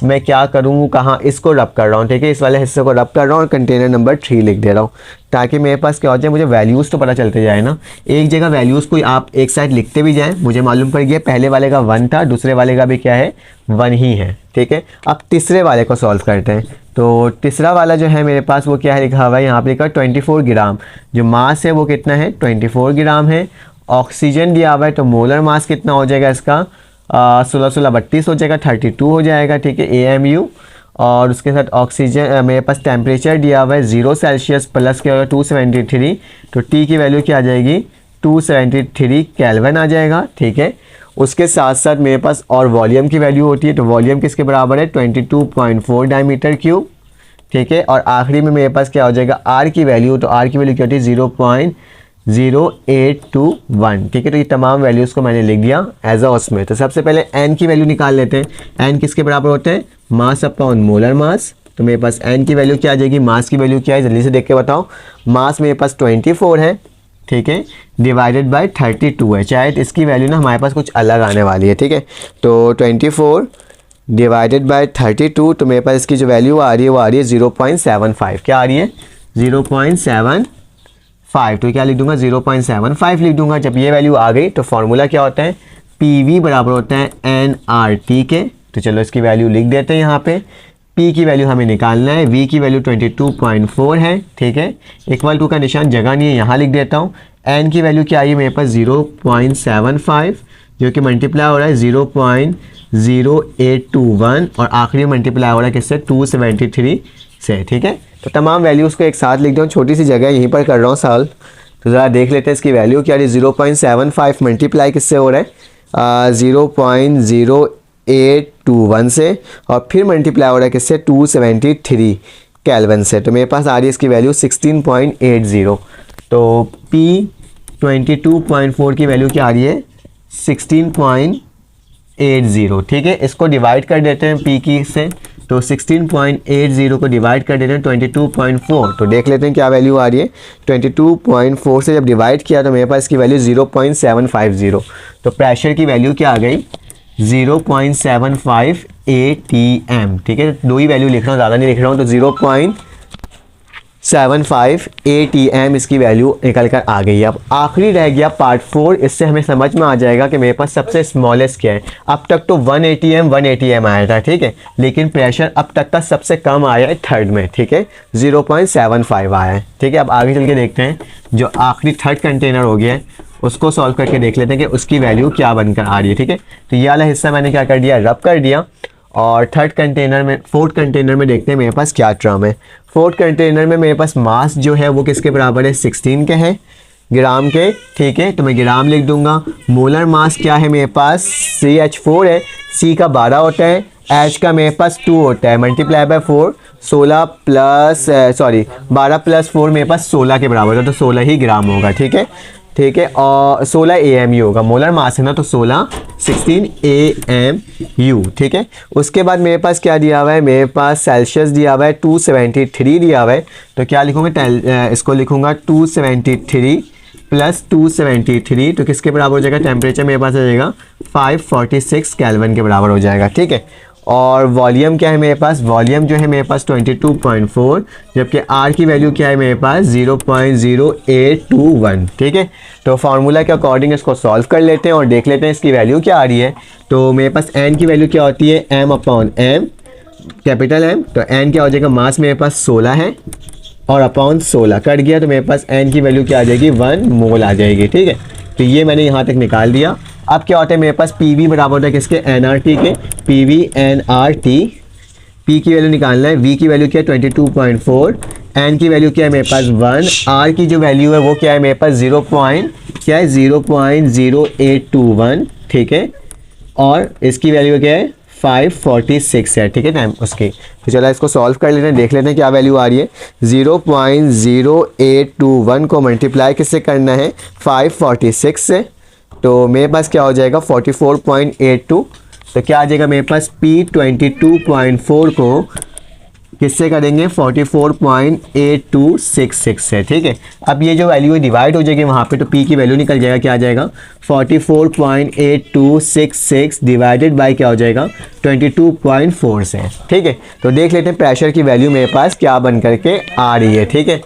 मैं क्या करूँ, कहाँ इसको रब कर रहा हूँ, ठीक है, इस वाले हिस्से को रब कर रहा हूँ और कंटेनर नंबर 3 लिख दे रहा हूँ, ताकि मेरे पास क्या हो जाए, मुझे वैल्यूज़ तो पता चलते जाए ना। एक जगह वैल्यूज़ को आप एक साइड लिखते भी जाएँ, मुझे मालूम पड़ गया पहले वाले का 1 था, दूसरे वाले का भी क्या है 1 ही है, ठीक है। अब तीसरे वाले को सॉल्व करते हैं। तो तीसरा वाला जो है मेरे पास वो क्या है लिखा हुआ है, यहाँ पे लिखा 24 ग्राम, जो मास है वो कितना है 24 ग्राम है। ऑक्सीजन दिया हुआ है, तो मोलर मास कितना हो जाएगा इसका 16-16-32 हो जाएगा, 32 हो जाएगा, ठीक है, AMU। और उसके साथ ऑक्सीजन मेरे पास टेम्परेचर दिया हुआ है 0 सेल्सियस प्लस क्या होगा 273, तो T की वैल्यू क्या आ जाएगी 273 केल्विन आ जाएगा, ठीक है। उसके साथ साथ मेरे पास और वॉल्यूम की वैल्यू होती है, तो वॉल्यूम किसके बराबर है 22.4 डायमीटर क्यूब, ठीक है। और आखिरी में मेरे पास क्या हो जाएगा R की वैल्यू, तो R की वैल्यू क्या होती है 0.0821, ठीक है। तो ये तमाम वैल्यूज़ को मैंने लिख दिया एज अ उसमें। तो सबसे पहले N की वैल्यू निकाल लेते हैं। N किसके बराबर होते हैं मास अपॉन मोलर मास। तो मेरे पास N की वैल्यू क्या आ जाएगी, मास की वैल्यू क्या है जल्दी से देख के बताओ। मास मेरे पास 24 है, ठीक है, डिवाइडेड बाय 32 है। शायद इसकी वैल्यू ना हमारे पास कुछ अलग आने वाली है, ठीक है। तो 24 डिवाइडेड बाय 32, तो मेरे पास इसकी जो वैल्यू आ रही है वो आ रही है 0.75। क्या आ रही है 0.75। तो क्या लिख दूंगा 0.75 लिख दूंगा। जब ये वैल्यू आ गई तो फॉर्मूला क्या होता है PV बराबर होता है nRT के। तो चलो इसकी वैल्यू लिख देते हैं यहाँ पे। P की वैल्यू हमें निकालना है, V की वैल्यू 22.4 है, ठीक है। इक्वल टू का निशान जगह नहीं है, यहाँ लिख देता हूँ। N की वैल्यू क्या आई है मेरे पास 0.75, जो कि मल्टीप्लाई हो रहा है 0.0821 और आखिरी में मल्टीप्लाई हो रहा है किससे 273 से, ठीक है। तो तमाम वैल्यूज़ को एक साथ लिख दो, छोटी सी जगह यहीं पर कर रहा हूँ सॉल्व। तो ज़रा देख लेते हैं इसकी वैल्यू क्या है। 0.75 मल्टीप्लाई किससे हो रहा है 0.0821 से, और फिर मल्टीप्लाई हो रहा है किससे 273 केल्विन से। तो मेरे पास आ रही है इसकी वैल्यू 16.80। तो P 22.4 की वैल्यू क्या आ रही है 16.80, ठीक है। इसको डिवाइड कर देते हैं P की से, तो 16.80 को डिवाइड कर देते हैं 22.4। तो देख लेते हैं क्या वैल्यू आ रही है। 22.4 से जब डिवाइड किया तो मेरे पास इसकी वैल्यू 0.750। तो प्रेशर की वैल्यू क्या आ गई 0.75 ATM, ठीक है। दो ही वैल्यू लिख रहा हूँ, ज़्यादा नहीं लिख रहा हूँ। तो 0.75 ATM इसकी वैल्यू निकल कर आ गई है। अब आखिरी रह गया पार्ट 4। इससे हमें समझ में आ जाएगा कि मेरे पास सबसे स्मॉलेस्ट क्या है। अब तक तो 1 ATM आया था, ठीक है, लेकिन प्रेशर अब तक का सबसे कम आया है थर्ड में, ठीक है, 0.75 आया है, ठीक है। अब आगे चल के देखते हैं जो आखिरी थर्ड कंटेनर हो गया है उसको सॉल्व करके देख लेते हैं कि उसकी वैल्यू क्या बनकर आ रही है, ठीक है। तो ये वाला हिस्सा मैंने क्या कर दिया रब कर दिया। और थर्ड कंटेनर में फोर्थ कंटेनर में देखते हैं मेरे पास क्या टर्म है। फोर्थ कंटेनर में मेरे पास मास जो है वो किसके बराबर है 16 के है, ग्राम के, ठीक है। तो मैं ग्राम लिख दूंगा। मोलर मास क्या है मेरे पास CH4 है, C का 12 होता है, H का मेरे पास 2 होता है, मल्टीप्लाई बाय 4 12 प्लस 4 मेरे पास 16 के बराबर होता है, तो 16 ही ग्राम होगा, ठीक है, ठीक है। और 16 AMU होगा, मोलर मास है ना, तो 16 AMU, ठीक है। उसके बाद मेरे पास क्या दिया हुआ है, मेरे पास सेल्सियस दिया हुआ है 273 दिया हुआ है। तो क्या लिखूंगा, इसको लिखूंगा 273 प्लस 273, तो किसके बराबर हो जाएगा, टेम्परेचर मेरे पास आ जाएगा 546 केल्विन के बराबर हो जाएगा, ठीक है। और वॉल्यूम क्या है मेरे पास, वॉल्यूम जो है मेरे पास 22.4, जबकि R की वैल्यू क्या है मेरे पास 0.0821, ठीक है। तो फार्मूला के अकॉर्डिंग इसको सॉल्व कर लेते हैं और देख लेते हैं इसकी वैल्यू क्या आ रही है। तो मेरे पास N की वैल्यू क्या होती है M/M, कैपिटल M। तो N क्या हो जाएगा, मास मेरे पास 16 है और अपॉन 16 कट गया, तो मेरे पास N की वैल्यू क्या आ जाएगी 1 मोल आ जाएगी, ठीक है। तो ये मैंने यहाँ तक निकाल दिया। अब क्या होता है मेरे पास PV बराबर होता है किसके nRT के, PV nRT। P की वैल्यू निकालना है, V की वैल्यू क्या है 22.4, N की वैल्यू क्या है मेरे पास 1, R की जो वैल्यू है वो क्या है मेरे पास 0.0821, ठीक है। और इसकी वैल्यू क्या है 546 है, ठीक है टाइम उसकी। तो चलो इसको सॉल्व कर लेते हैं, देख लेते हैं क्या वैल्यू आ रही है। 0.0821 को मल्टीप्लाई किससे करना है 546 से, तो मेरे पास क्या हो जाएगा 44.82। तो क्या आ जाएगा मेरे पास P 22.4 को किससे करेंगे 44.8266 से, ठीक है। अब ये जो वैल्यू है डिवाइड हो जाएगी वहाँ पे, तो P की वैल्यू निकल जाएगा, क्या आ जाएगा 44.8266 डिवाइडेड बाय क्या हो जाएगा 22.4 से, ठीक है। तो देख लेते हैं प्रेशर की वैल्यू मेरे पास क्या बन करके आ रही है, ठीक है।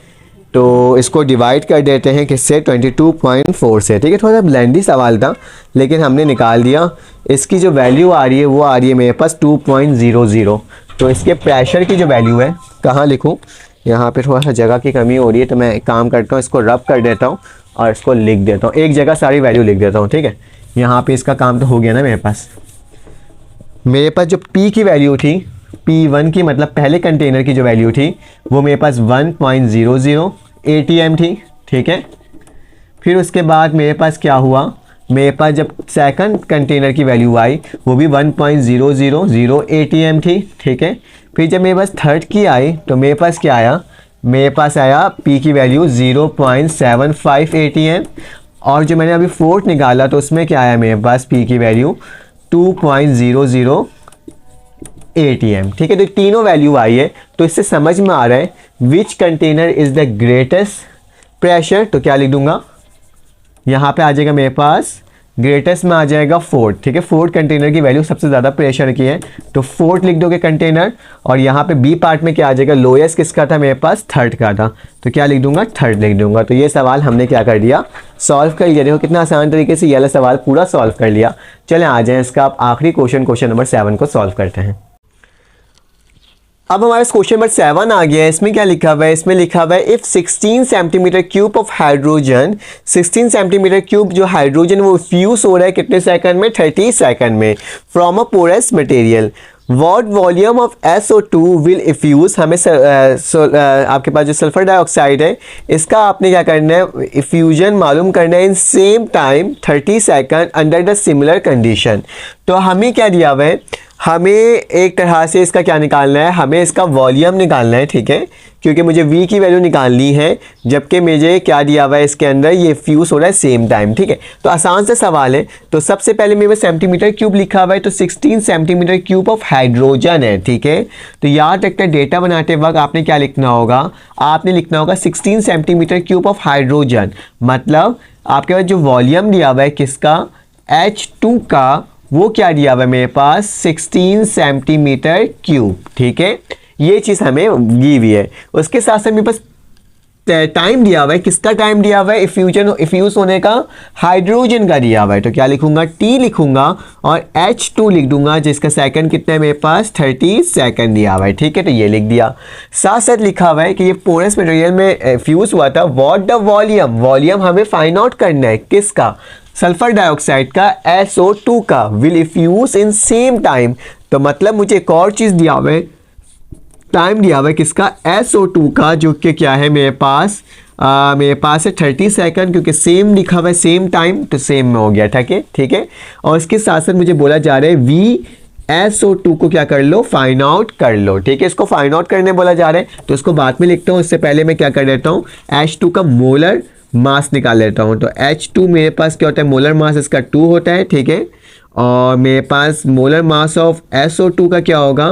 तो इसको डिवाइड कर देते हैं किससे 22.4 से, ठीक है। थोड़ा सा ब्लेंडी सवाल था लेकिन हमने निकाल दिया। इसकी जो वैल्यू आ रही है वो आ रही है मेरे पास 2.00। तो इसके प्रेशर की जो वैल्यू है कहाँ लिखूँ, यहाँ पे थोड़ा सा जगह की कमी हो रही है, तो मैं एक काम करता हूँ इसको रब कर देता हूँ और इसको लिख देता हूँ, एक जगह सारी वैल्यू लिख देता हूँ, ठीक है। यहाँ पे इसका काम तो हो गया ना मेरे पास जो P की वैल्यू थी, P1 की मतलब पहले कंटेनर की जो वैल्यू थी वो मेरे पास 1.00 ATM थी, ठीक है। फिर उसके बाद मेरे पास क्या हुआ, मेरे पास जब सेकंड कंटेनर की वैल्यू आई वो भी 1.000 ATM थी, ठीक है। फिर जब मेरे पास थर्ड की आई तो मेरे पास क्या आया, मेरे पास आया P की वैल्यू 0.75 ATM। और जो मैंने अभी फोर्थ निकाला तो उसमें क्या आया मेरे पास P की वैल्यू 2.00 ATM, ठीक है। तो तीनों वैल्यू आई है, तो इससे समझ में आ रहा है which container is the greatest pressure. तो क्या लिख दूंगा, यहाँ पे आ जाएगा मेरे पास ग्रेटेस्ट में आ जाएगा फोर्थ, ठीक है। फोर्थ कंटेनर की वैल्यू सबसे ज़्यादा प्रेशर की है तो फोर्थ लिख दोगे कंटेनर। और यहाँ पे बी पार्ट में क्या आ जाएगा, लोएस्ट किसका था मेरे पास, थर्ड का था, तो क्या लिख दूंगा, थर्ड लिख दूंगा। तो ये सवाल हमने क्या कर दिया, सॉल्व कर लिया। देखो कितना आसान तरीके से ये वाला सवाल पूरा सॉल्व कर लिया। चलें आ जाएँ इसका आप आखिरी क्वेश्चन नंबर 7 को सॉल्व करते हैं। अब हमारे क्वेश्चन नंबर 7 आ गया है। इसमें क्या लिखा हुआ है, इसमें लिखा हुआ है if 16 centimetre cube of hydrogen, 16 centimetre cube जो हाइड्रोजन वो फ्यूज हो रहा है कितने सेकंड में, 30 सेकंड में, from a porous material, what volume of SO2 will effuse. हमें आपके पास जो सल्फर डाइऑक्साइड है इसका आपने क्या करना है, इफ्यूजन मालूम करना है in same time 30 second under the similar condition. तो हमें क्या दिया हुआ है, हमें एक तरह से इसका क्या निकालना है, हमें इसका वॉल्यूम निकालना है, ठीक है, क्योंकि मुझे V की वैल्यू निकालनी है जबकि मुझे क्या दिया हुआ है इसके अंदर ये फ्यूज हो रहा है सेम टाइम, ठीक है। तो आसान सा सवाल है। तो सबसे पहले मेरे सेंटीमीटर क्यूब लिखा हुआ है तो 16 सेंटीमीटर क्यूब ऑफ हाइड्रोजन है, ठीक है। तो याद रखते हैं डेटा बनाते वक्त आपने क्या लिखना होगा, आपने लिखना होगा 16 सेंटीमीटर क्यूब ऑफ हाइड्रोजन, मतलब आपके पास जो वॉल्यूम दिया हुआ है किसका, H2 का, वो क्या दिया हुआ है मेरे पास 16 सेंटीमीटर क्यूब, ठीक है। ये चीज़ हमें दी हुई है। उसके साथ साथ मेरे पास टाइम दिया हुआ है, किसका टाइम दिया हुआ है, इफ्यूज होने का, हाइड्रोजन का दिया हुआ है। तो क्या लिखूंगा, T लिखूंगा और H2 लिख दूंगा जिसका सेकंड कितना है मेरे पास 30 सेकंड दिया हुआ है, ठीक है। तो ये लिख दिया। साथ साथ लिखा हुआ है कि ये पोरस मटेरियल में फ्यूज हुआ था, व्हाट द वॉल्यूम, वॉल्यूम हमें फाइंड आउट करना है किसका, सल्फर डाइऑक्साइड का, SO2 का, विल इफ्यूज इन सेम टाइम। तो मतलब मुझे एक और चीज़ दिया हुआ है, टाइम दिया हुआ है किसका, SO2 का, जो कि क्या है मेरे पास है 30 सेकंड, क्योंकि सेम लिखा हुआ है सेम टाइम तो सेम में हो गया, ठीक है। और इसके साथ साथ मुझे बोला जा रहा है VSO2 को क्या कर लो, फाइंड आउट कर लो, ठीक है। इसको फाइंड आउट करने बोला जा रहा है तो इसको बाद में लिखता हूँ। इससे पहले मैं क्या कर देता हूँ, H2 का मोलर मास निकाल लेता हूँ। तो H2 मेरे पास क्या होता है, मोलर मास इसका 2 होता है, ठीक है। और मेरे पास मोलर मास ऑफ SO2 का क्या होगा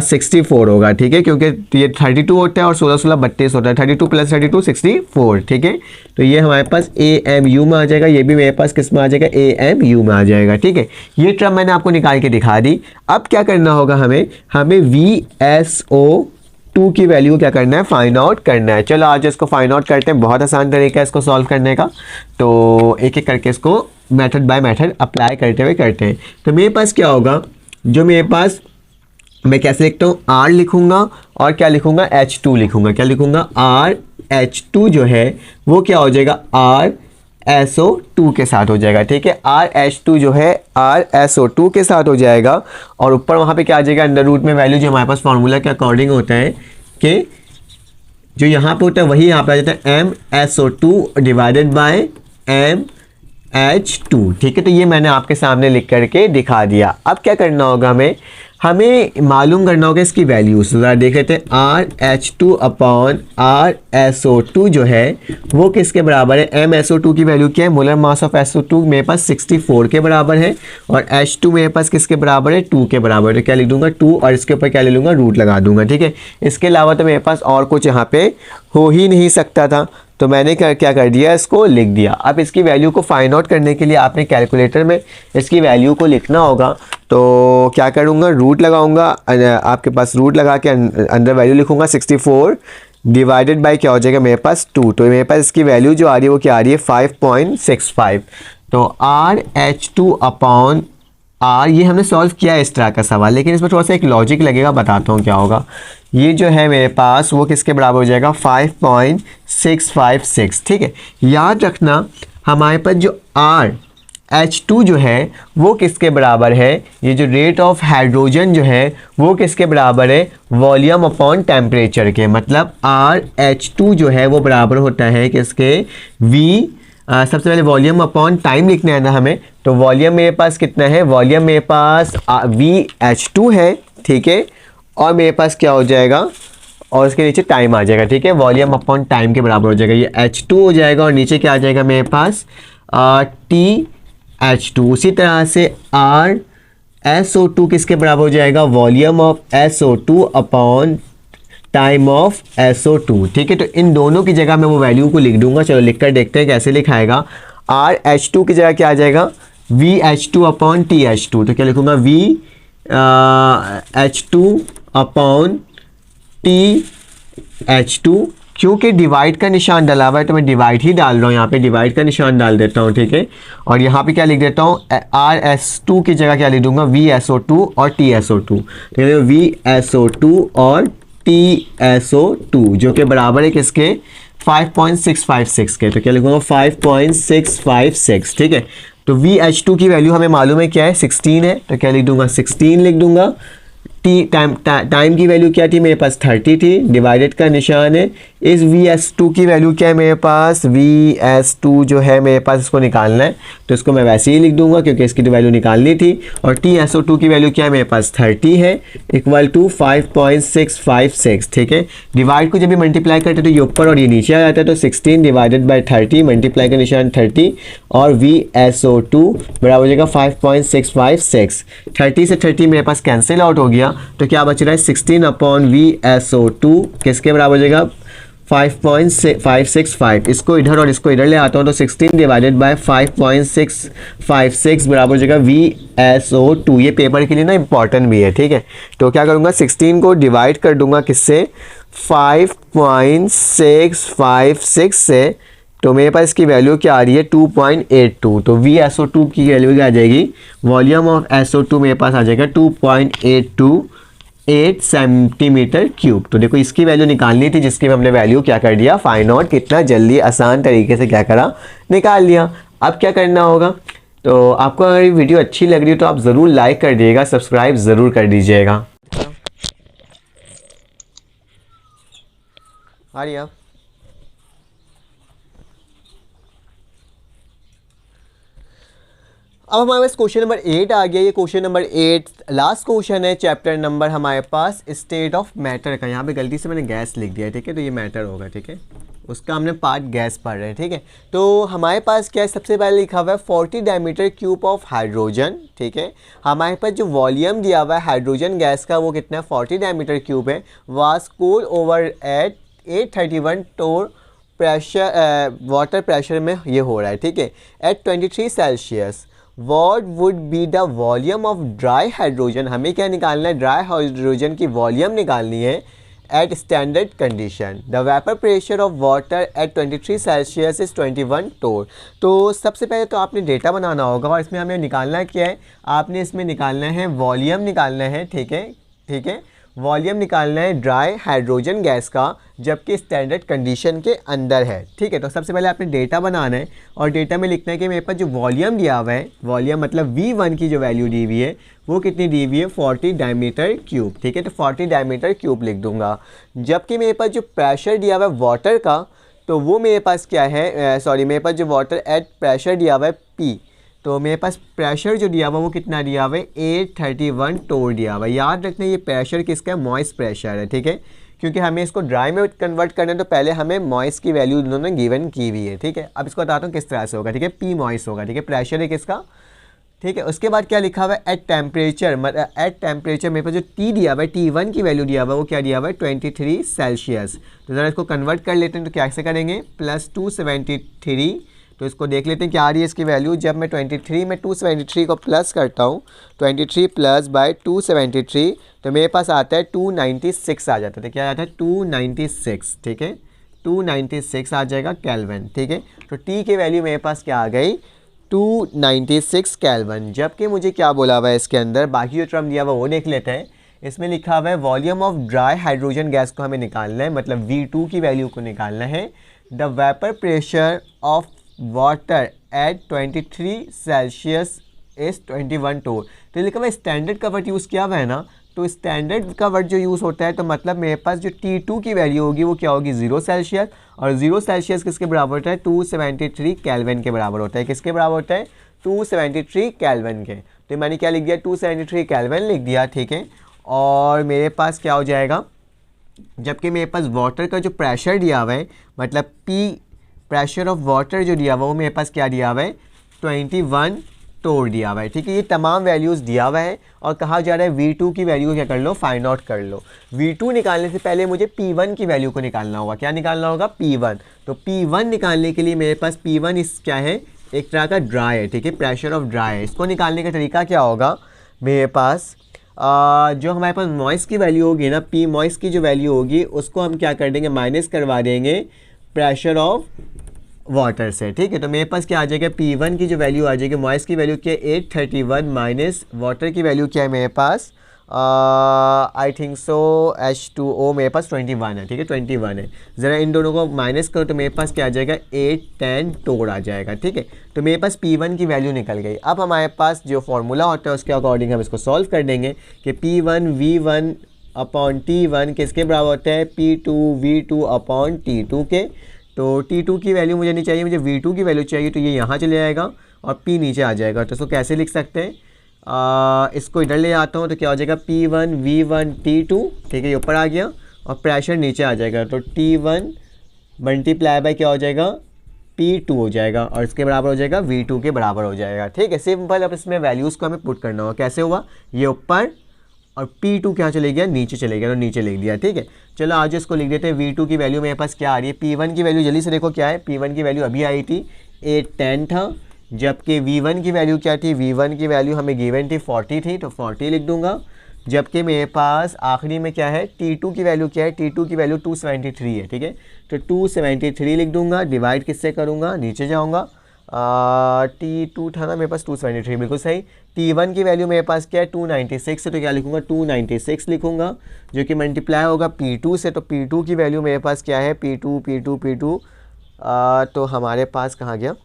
64 होगा, ठीक है, क्योंकि ये 32 होता है और 16 16 32 होता है, 32 + 32 64, ठीक है। तो ये हमारे पास AMU में आ जाएगा, ये भी मेरे पास किस में आ जाएगा, AMU में आ जाएगा, ठीक है। ये टर्म मैंने आपको निकाल के दिखा दी। अब क्या करना होगा, हमें VSO2 की वैल्यू क्या करना है, फाइंड आउट करना है। चलो आज इसको फाइंड आउट करते हैं, बहुत आसान तरीका है इसको सॉल्व करने का। तो एक एक करके इसको मेथड बाय मेथड अप्लाई करते हुए करते हैं। तो मेरे पास क्या होगा, जो मेरे पास, मैं कैसे लिखता हूँ, R लिखूंगा और क्या लिखूंगा, H2 लिखूंगा। क्या लिखूंगा, RH2 जो है वो क्या हो जाएगा, RSO2 के साथ हो जाएगा, ठीक है। RH2 जो है RSO2 के साथ हो जाएगा और ऊपर वहाँ पे क्या आ जाएगा, अंडर रूट में वैल्यू जो हमारे पास फार्मूला के अकॉर्डिंग होता है कि जो यहाँ पे होता है वही यहाँ पे आ जाता है MSO2 डिवाइडेड बाय MH2, ठीक है। तो ये मैंने आपके सामने लिख करके दिखा दिया। अब क्या करना होगा, हमें मालूम करना होगा इसकी वैल्यूज। ज़रा देख लेते हैं। RH2 अपॉन RSO2 जो है वो किसके बराबर है? MSO2 की वैल्यू क्या है? मोलर मास ऑफ SO2 मेरे पास 64 के बराबर है और H2 मेरे पास किसके बराबर है? 2 के बराबर है। तो क्या लिख दूंगा? 2 और इसके ऊपर क्या ले लूँगा? रूट लगा दूंगा। ठीक है, इसके अलावा तो मेरे पास और कुछ यहाँ पे हो ही नहीं सकता था, तो मैंने क्या कर दिया? इसको लिख दिया। अब इसकी वैल्यू को फाइंड आउट करने के लिए आपने कैलकुलेटर में इसकी वैल्यू को लिखना होगा। तो क्या करूँगा? रूट लगाऊंगा। आपके पास रूट लगा के अंदर वैल्यू लिखूंगा 64 डिवाइडेड बाय क्या हो जाएगा मेरे पास? 2। तो मेरे पास इसकी वैल्यू जो आ रही है वो क्या आ रही है? 5.65। तो RH2 अपॉन R, ये हमने सॉल्व किया है इस तरह का सवाल, लेकिन इसमें थोड़ा सा एक लॉजिक लगेगा, बताता हूँ क्या होगा। ये जो है मेरे पास वो किसके बराबर हो जाएगा? 5.656। ठीक है, याद रखना हमारे पास जो RH2 जो है वो किसके बराबर है? ये जो रेट ऑफ हाइड्रोजन जो है वो किसके बराबर है? वॉल्यूम अपॉन टेम्परेचर के। मतलब RH2 जो है वो बराबर होता है किसके? V। सबसे पहले वॉल्यूम अपॉन टाइम लिखना है ना हमें, तो वॉल्यूम मेरे पास कितना है? वॉल्यूम मेरे पास VH2 है। ठीक है, और मेरे पास क्या हो जाएगा? और उसके नीचे टाइम आ जाएगा। ठीक है, वॉल्यूम अपॉन टाइम के बराबर हो जाएगा। ये H2 हो जाएगा और नीचे क्या आ जाएगा मेरे पास? TH2। उसी तरह से RSO2 किसके बराबर हो जाएगा? Volume of SO2 upon time of SO2। ठीक है, तो इन दोनों की जगह मैं वो वैल्यू को लिख दूंगा। चलो लिख कर देखते हैं कैसे लिखाएगा। RH2 की जगह क्या आ जाएगा? VH2 upon TH2। तो क्या लिखूंगा? VH2 upon TH2। क्योंकि डिवाइड का निशान डाला हुआ है तो मैं डिवाइड ही डाल रहा हूँ, यहाँ पे डिवाइड का निशान डाल देता हूँ। ठीक है, और यहाँ पे क्या लिख देता हूँ? RS2 की जगह क्या लिख दूंगा? VSO2 और TSO2। ठीक है, VSO2 और TSO2 जो कि बराबर है किसके? 5.656 के। तो क्या लिखूंगा? 5.656। ठीक है, तो VH2 की वैल्यू हमें मालूम है क्या है? 16 है। तो क्या लिख दूंगा? 16 लिख दूंगा। टाइम की वैल्यू क्या थी मेरे पास? 30 थी। डिवाइडेड का निशान है। इस VS2 की वैल्यू क्या है मेरे पास? VS2 जो है मेरे पास, इसको निकालना है तो इसको मैं वैसे ही लिख दूंगा क्योंकि इसकी तो वैल्यू निकालनी थी। और TSO2 की वैल्यू क्या है मेरे पास? 30 है, इक्वल टू 5.656। ठीक है, डिवाइड को जब भी मल्टीप्लाई करते तो ये ऊपर और ये नीचे आ जाता है। तो 16 डिवाइडेड बाई 30, मल्टीप्लाई का निशान 30 और VSO2 बराबर हो जाएगा 5.656। 30 से 30 मेरे पास कैंसिल आउट हो गया, तो क्या बच रहा है? 16 अपॉन VSO2 किसके बराबर हो जाएगा? 5.565। इसको इधर और इसको इधर ले आता हूँ तो 16 डिवाइडेड बाय 5.656 बराबर हो जाएगा VSO2। ये पेपर के लिए ना इंपॉर्टेंट भी है। ठीक है, तो क्या करूँगा? 16 को डिवाइड कर दूंगा किससे? 5.656 से। तो मेरे पास इसकी वैल्यू क्या आ रही है? 2.82। तो VSO2 की वैल्यू क्या आ जाएगी? वॉल्यूम ऑफ SO2 मेरे पास आ जाएगा 2.828 सेंटीमीटर क्यूब। तो देखो इसकी वैल्यू निकालनी थी जिसकी हमने वैल्यू क्या कर दिया? Find out. कितना जल्दी आसान तरीके से क्या करा? निकाल लिया। अब क्या करना होगा? तो आपको अगर ये वीडियो अच्छी लग रही है तो आप ज़रूर लाइक कर दीजिएगा, सब्सक्राइब ज़रूर कर दीजिएगा। आर्या, अब हमारे पास क्वेश्चन नंबर 8 आ गया। ये क्वेश्चन नंबर 8 लास्ट क्वेश्चन है चैप्टर नंबर हमारे पास स्टेट ऑफ मैटर का। यहाँ पे गलती से मैंने गैस लिख दिया है। ठीक है, तो ये मैटर होगा। ठीक है, उसका हमने पार्ट गैस पढ़ रहे हैं। ठीक है, तो हमारे पास क्या है? सबसे पहले लिखा हुआ है 40 डायमीटर क्यूब ऑफ हाइड्रोजन। ठीक है, हमारे पास जो वॉल्यूम दिया हुआ है हाइड्रोजन गैस का वो कितना है? 40 डायमीटर क्यूब है। Was cool over at 831 torr pressure, water pressure में ये हो रहा है। ठीक है, at 23 Celsius. What would be the volume of dry hydrogen? हमें क्या निकालना है? ड्राई हाइड्रोजन की वॉल्यूम निकालनी है at standard condition. The vapour pressure of water at 23 Celsius is 21 torr. तो सबसे पहले तो आपने डेटा बनाना होगा और इसमें हमें निकालना क्या है? आपने इसमें निकालना है वॉल्यूम निकालना है। ठीक है, ठीक है, वॉल्यूम निकालना है ड्राई हाइड्रोजन गैस का जबकि स्टैंडर्ड कंडीशन के अंदर है। ठीक है, तो सबसे पहले आपने डेटा बनाना है और डेटा में लिखना है कि मेरे पास जो वॉल्यूम दिया हुआ है, वॉल्यूम मतलब V1 की जो वैल्यू दी हुई है वो कितनी दी हुई है? 40 डायमीटर क्यूब। ठीक है, तो 40 डायमीटर क्यूब लिख दूंगा। जबकि मेरे पास जो प्रेशर दिया हुआ है वाटर का, तो वो मेरे पास क्या है? मेरे पास जो वाटर एट प्रेशर दिया हुआ है P, तो मेरे पास प्रेशर जो दिया हुआ वो कितना दिया हुआ है 831 टोर दिया हुआ है। याद रखना ये प्रेशर किसका है, मॉइस्ट प्रेशर है, ठीक है, क्योंकि हमें इसको ड्राई में कन्वर्ट करना है तो पहले हमें मॉइस्ट की वैल्यू उन्होंने गिवन की हुई है, ठीक है। अब इसको बताता हूँ किस तरह से होगा, ठीक है, पी मॉइस्ट होगा, ठीक है, प्रेशर है किसका, ठीक है। उसके बाद क्या लिखा हुआ है एट टेम्परेचर, मतलब एट टेम्परेचर मेरे पास जो टी दिया हुआ है T1 की वैल्यू दिया हुआ है वो क्या दिया हुआ है 23 सेल्सियस। तो ज़रा इसको कन्वर्ट कर लेते हैं तो कैसे करेंगे, प्लस 273, तो इसको देख लेते हैं क्या आ रही है इसकी वैल्यू। जब मैं 23 में 273 को प्लस करता हूँ, 23 प्लस बाय 273, तो मेरे पास आता है 296 आ जाता है, तो क्या आता है 296, ठीक है, 296 आ जाएगा केल्विन, ठीक है। तो टी की वैल्यू मेरे पास क्या आ गई 296 केल्विन। जबकि मुझे क्या बोला हुआ है इसके अंदर, बाकी जो टर्म दिया हुआ वो देख लेते हैं। इसमें लिखा हुआ है volume of dry hydrogen gas को हमें निकालना है, मतलब V2 की वैल्यू को निकालना है। The vapour pressure of water at 23 Celsius is 21 torr. तो लिखा हुआ स्टैंडर्ड कवर्ट यूज़ किया हुआ है ना, तो स्टैंडर्ड कवर्ट जो यूज़ होता है तो मतलब मेरे पास जो T2 की वैल्यू होगी वो क्या होगी 0 सेल्सियस, और 0 सेल्सियस किसके बराबर होता है 273 केल्विन के बराबर होता है। किसके बराबर होता है 273 केल्विन के। तो मैंने क्या लिख दिया 273 केल्विन लिख दिया, ठीक है। और मेरे पास क्या हो जाएगा, जबकि मेरे पास वाटर का जो प्रेशर दिया हुआ है, मतलब P प्रेशर ऑफ वाटर जो दिया हुआ है वो मेरे पास क्या दिया हुआ है 21 टोर दिया हुआ है, ठीक है। ये तमाम वैल्यूज़ दिया हुआ है और कहा जा रहा है V2 की वैल्यू क्या कर लो, फाइंड आउट कर लो। V2 निकालने से पहले मुझे P1 की वैल्यू को निकालना होगा। क्या निकालना होगा P1। तो P1 निकालने के लिए मेरे पास P1 इस क्या है, एक तरह का ड्राई है, ठीक है, प्रेशर ऑफ ड्राई है। इसको निकालने का तरीका क्या होगा, मेरे पास जो हमारे पास मॉइस्ट की वैल्यू होगी ना, P मॉइस्ट की जो वैल्यू होगी उसको हम क्या कर देंगे, माइनस करवा देंगे प्रेशर ऑफ वाटर से, ठीक है। तो मेरे पास क्या आ जाएगा P1 की जो वैल्यू आ जाएगी, मॉइस्ट की वैल्यू क्या है 831 माइनस वाटर की वैल्यू क्या है मेरे पास आई थिंक सो H2O मेरे पास 21 है, ठीक है, 21 है। ज़रा इन दोनों को माइनस करो तो मेरे पास क्या आ जाएगा 810 टोर आ जाएगा, ठीक है। तो मेरे पास P1 की वैल्यू निकल गई। अब हमारे पास जो फॉर्मूला होता है उसके अकॉर्डिंग हम इसको सॉल्व कर देंगे कि P1 V1 अपॉन T1 किसके बराबर होता है P2 V2 अपॉन T2 के। तो T2 की वैल्यू मुझे नहीं चाहिए, मुझे V2 की वैल्यू चाहिए, तो ये यहाँ चले जाएगा और P नीचे आ जाएगा। तो इसको कैसे लिख सकते हैं, इसको इधर ले आता हूँ तो क्या हो जाएगा P1 V1 T2, ठीक है, ये ऊपर आ गया और प्रेशर नीचे आ जाएगा। तो T1 मल्टीप्लाई बाय क्या हो जाएगा P2 हो जाएगा और इसके बराबर हो जाएगा V2 के बराबर हो जाएगा, ठीक है, सिंपल। अब इसमें वैल्यूज़ को हमें पुट करना होगा। कैसे हुआ, ये ऊपर और P2 क्या चले गया, नीचे चले गया, तो नीचे लिख दिया, ठीक है। चलो आज इसको लिख देते हैं। V2 की वैल्यू मेरे पास क्या आ रही है, P1 की वैल्यू जल्दी से देखो क्या है, P1 की वैल्यू अभी आई थी 810 था, जबकि V1 की वैल्यू क्या थी, V1 की वैल्यू हमें गिवन थी 40 थी, तो 40 लिख दूंगा। जबकि मेरे पास आखिरी में क्या है T2 की वैल्यू क्या है, T2 की वैल्यू 273 है, ठीक है, तो 273 लिख दूंगा। डिवाइड किससे करूँगा, नीचे जाऊँगा, T2 था ना मेरे पास 273, बिल्कुल सही। T1 की वैल्यू मेरे पास क्या है 296 है, तो क्या लिखूंगा 296 लिखूंगा, जो कि मल्टीप्लाई होगा P2 से। तो P2 की वैल्यू मेरे पास क्या है P2 तो हमारे पास कहाँ गया,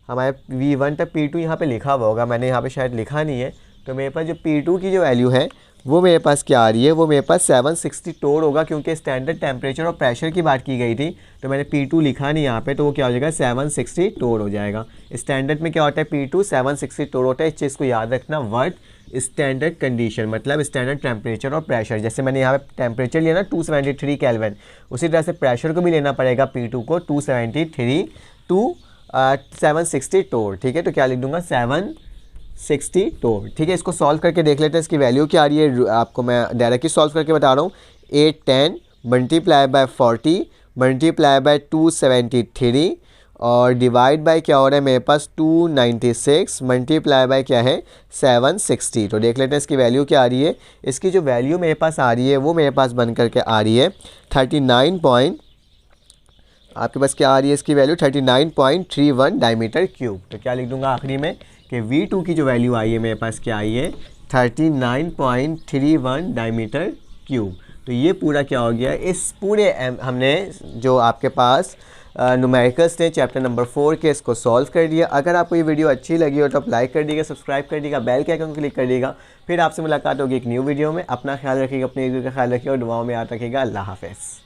हमारे V1 तक P2 यहाँ पे लिखा हुआ होगा, मैंने यहाँ पे शायद लिखा नहीं है। तो मेरे पास जो P2 की जो वैल्यू है वो मेरे पास क्या आ रही है, वो मेरे पास 760 टोर होगा, क्योंकि स्टैंडर्ड टेम्परेचर और प्रेशर की बात की गई थी, तो मैंने P2 लिखा नहीं यहाँ पे, तो वो क्या हो जाएगा 760 टोर हो जाएगा। स्टैंडर्ड में क्या होता है P2 760 टोर होता है। इस चीज़ को याद रखना, वर्ड स्टैंडर्ड कंडीशन मतलब स्टैंडर्ड टेम्परेचर और प्रेशर। जैसे मैंने यहाँ पे टेम्परेचर लिया ना 273 केल्विन, उसी तरह से प्रेशर को भी लेना पड़ेगा P2 को 273 टू 760 टोर, ठीक है। तो क्या लिख दूंगा 760 टोर, ठीक है। इसको सॉल्व करके देख लेते हैं इसकी वैल्यू क्या आ रही है, आपको मैं डायरेक्टली सॉल्व करके बता रहा हूँ। 810 मल्टीप्लाई बाय 40 मल्टीप्लाई बाय 273 और डिवाइड बाय क्या हो रहा है मेरे पास 296 मल्टीप्लाई बाय क्या है 760। तो देख लेते हैं इसकी वैल्यू क्या आ रही है। इसकी जो वैल्यू मेरे पास आ रही है वो मेरे पास बन करके आ रही है 39 आपके पास क्या आ रही है इसकी वैल्यू 39.31 डायमीटर क्यूब। तो क्या लिख दूंगा आखिरी में कि V2 की जो वैल्यू आई है मेरे पास क्या आई है 39.31 डायमीटर क्यूब। तो ये पूरा क्या हो गया, इस पूरे हमने जो आपके पास न्यूमेरिकल्स थे चैप्टर नंबर 4 के, इसको सॉल्व कर दिया। अगर आपको ये वीडियो अच्छी लगी हो तो आप लाइक कर दीजिएगा, सब्सक्राइब कर दीजिएगा, बेल के आइकन को क्लिक कर दीजिएगा। फिर आपसे मुलाकात होगी एक न्यू वीडियो में। अपना ख्याल रखिएगा, अपने का ख्याल रखिएगा और दुआओं में याद रखिएगा। अल्लाह हाफ़िज़।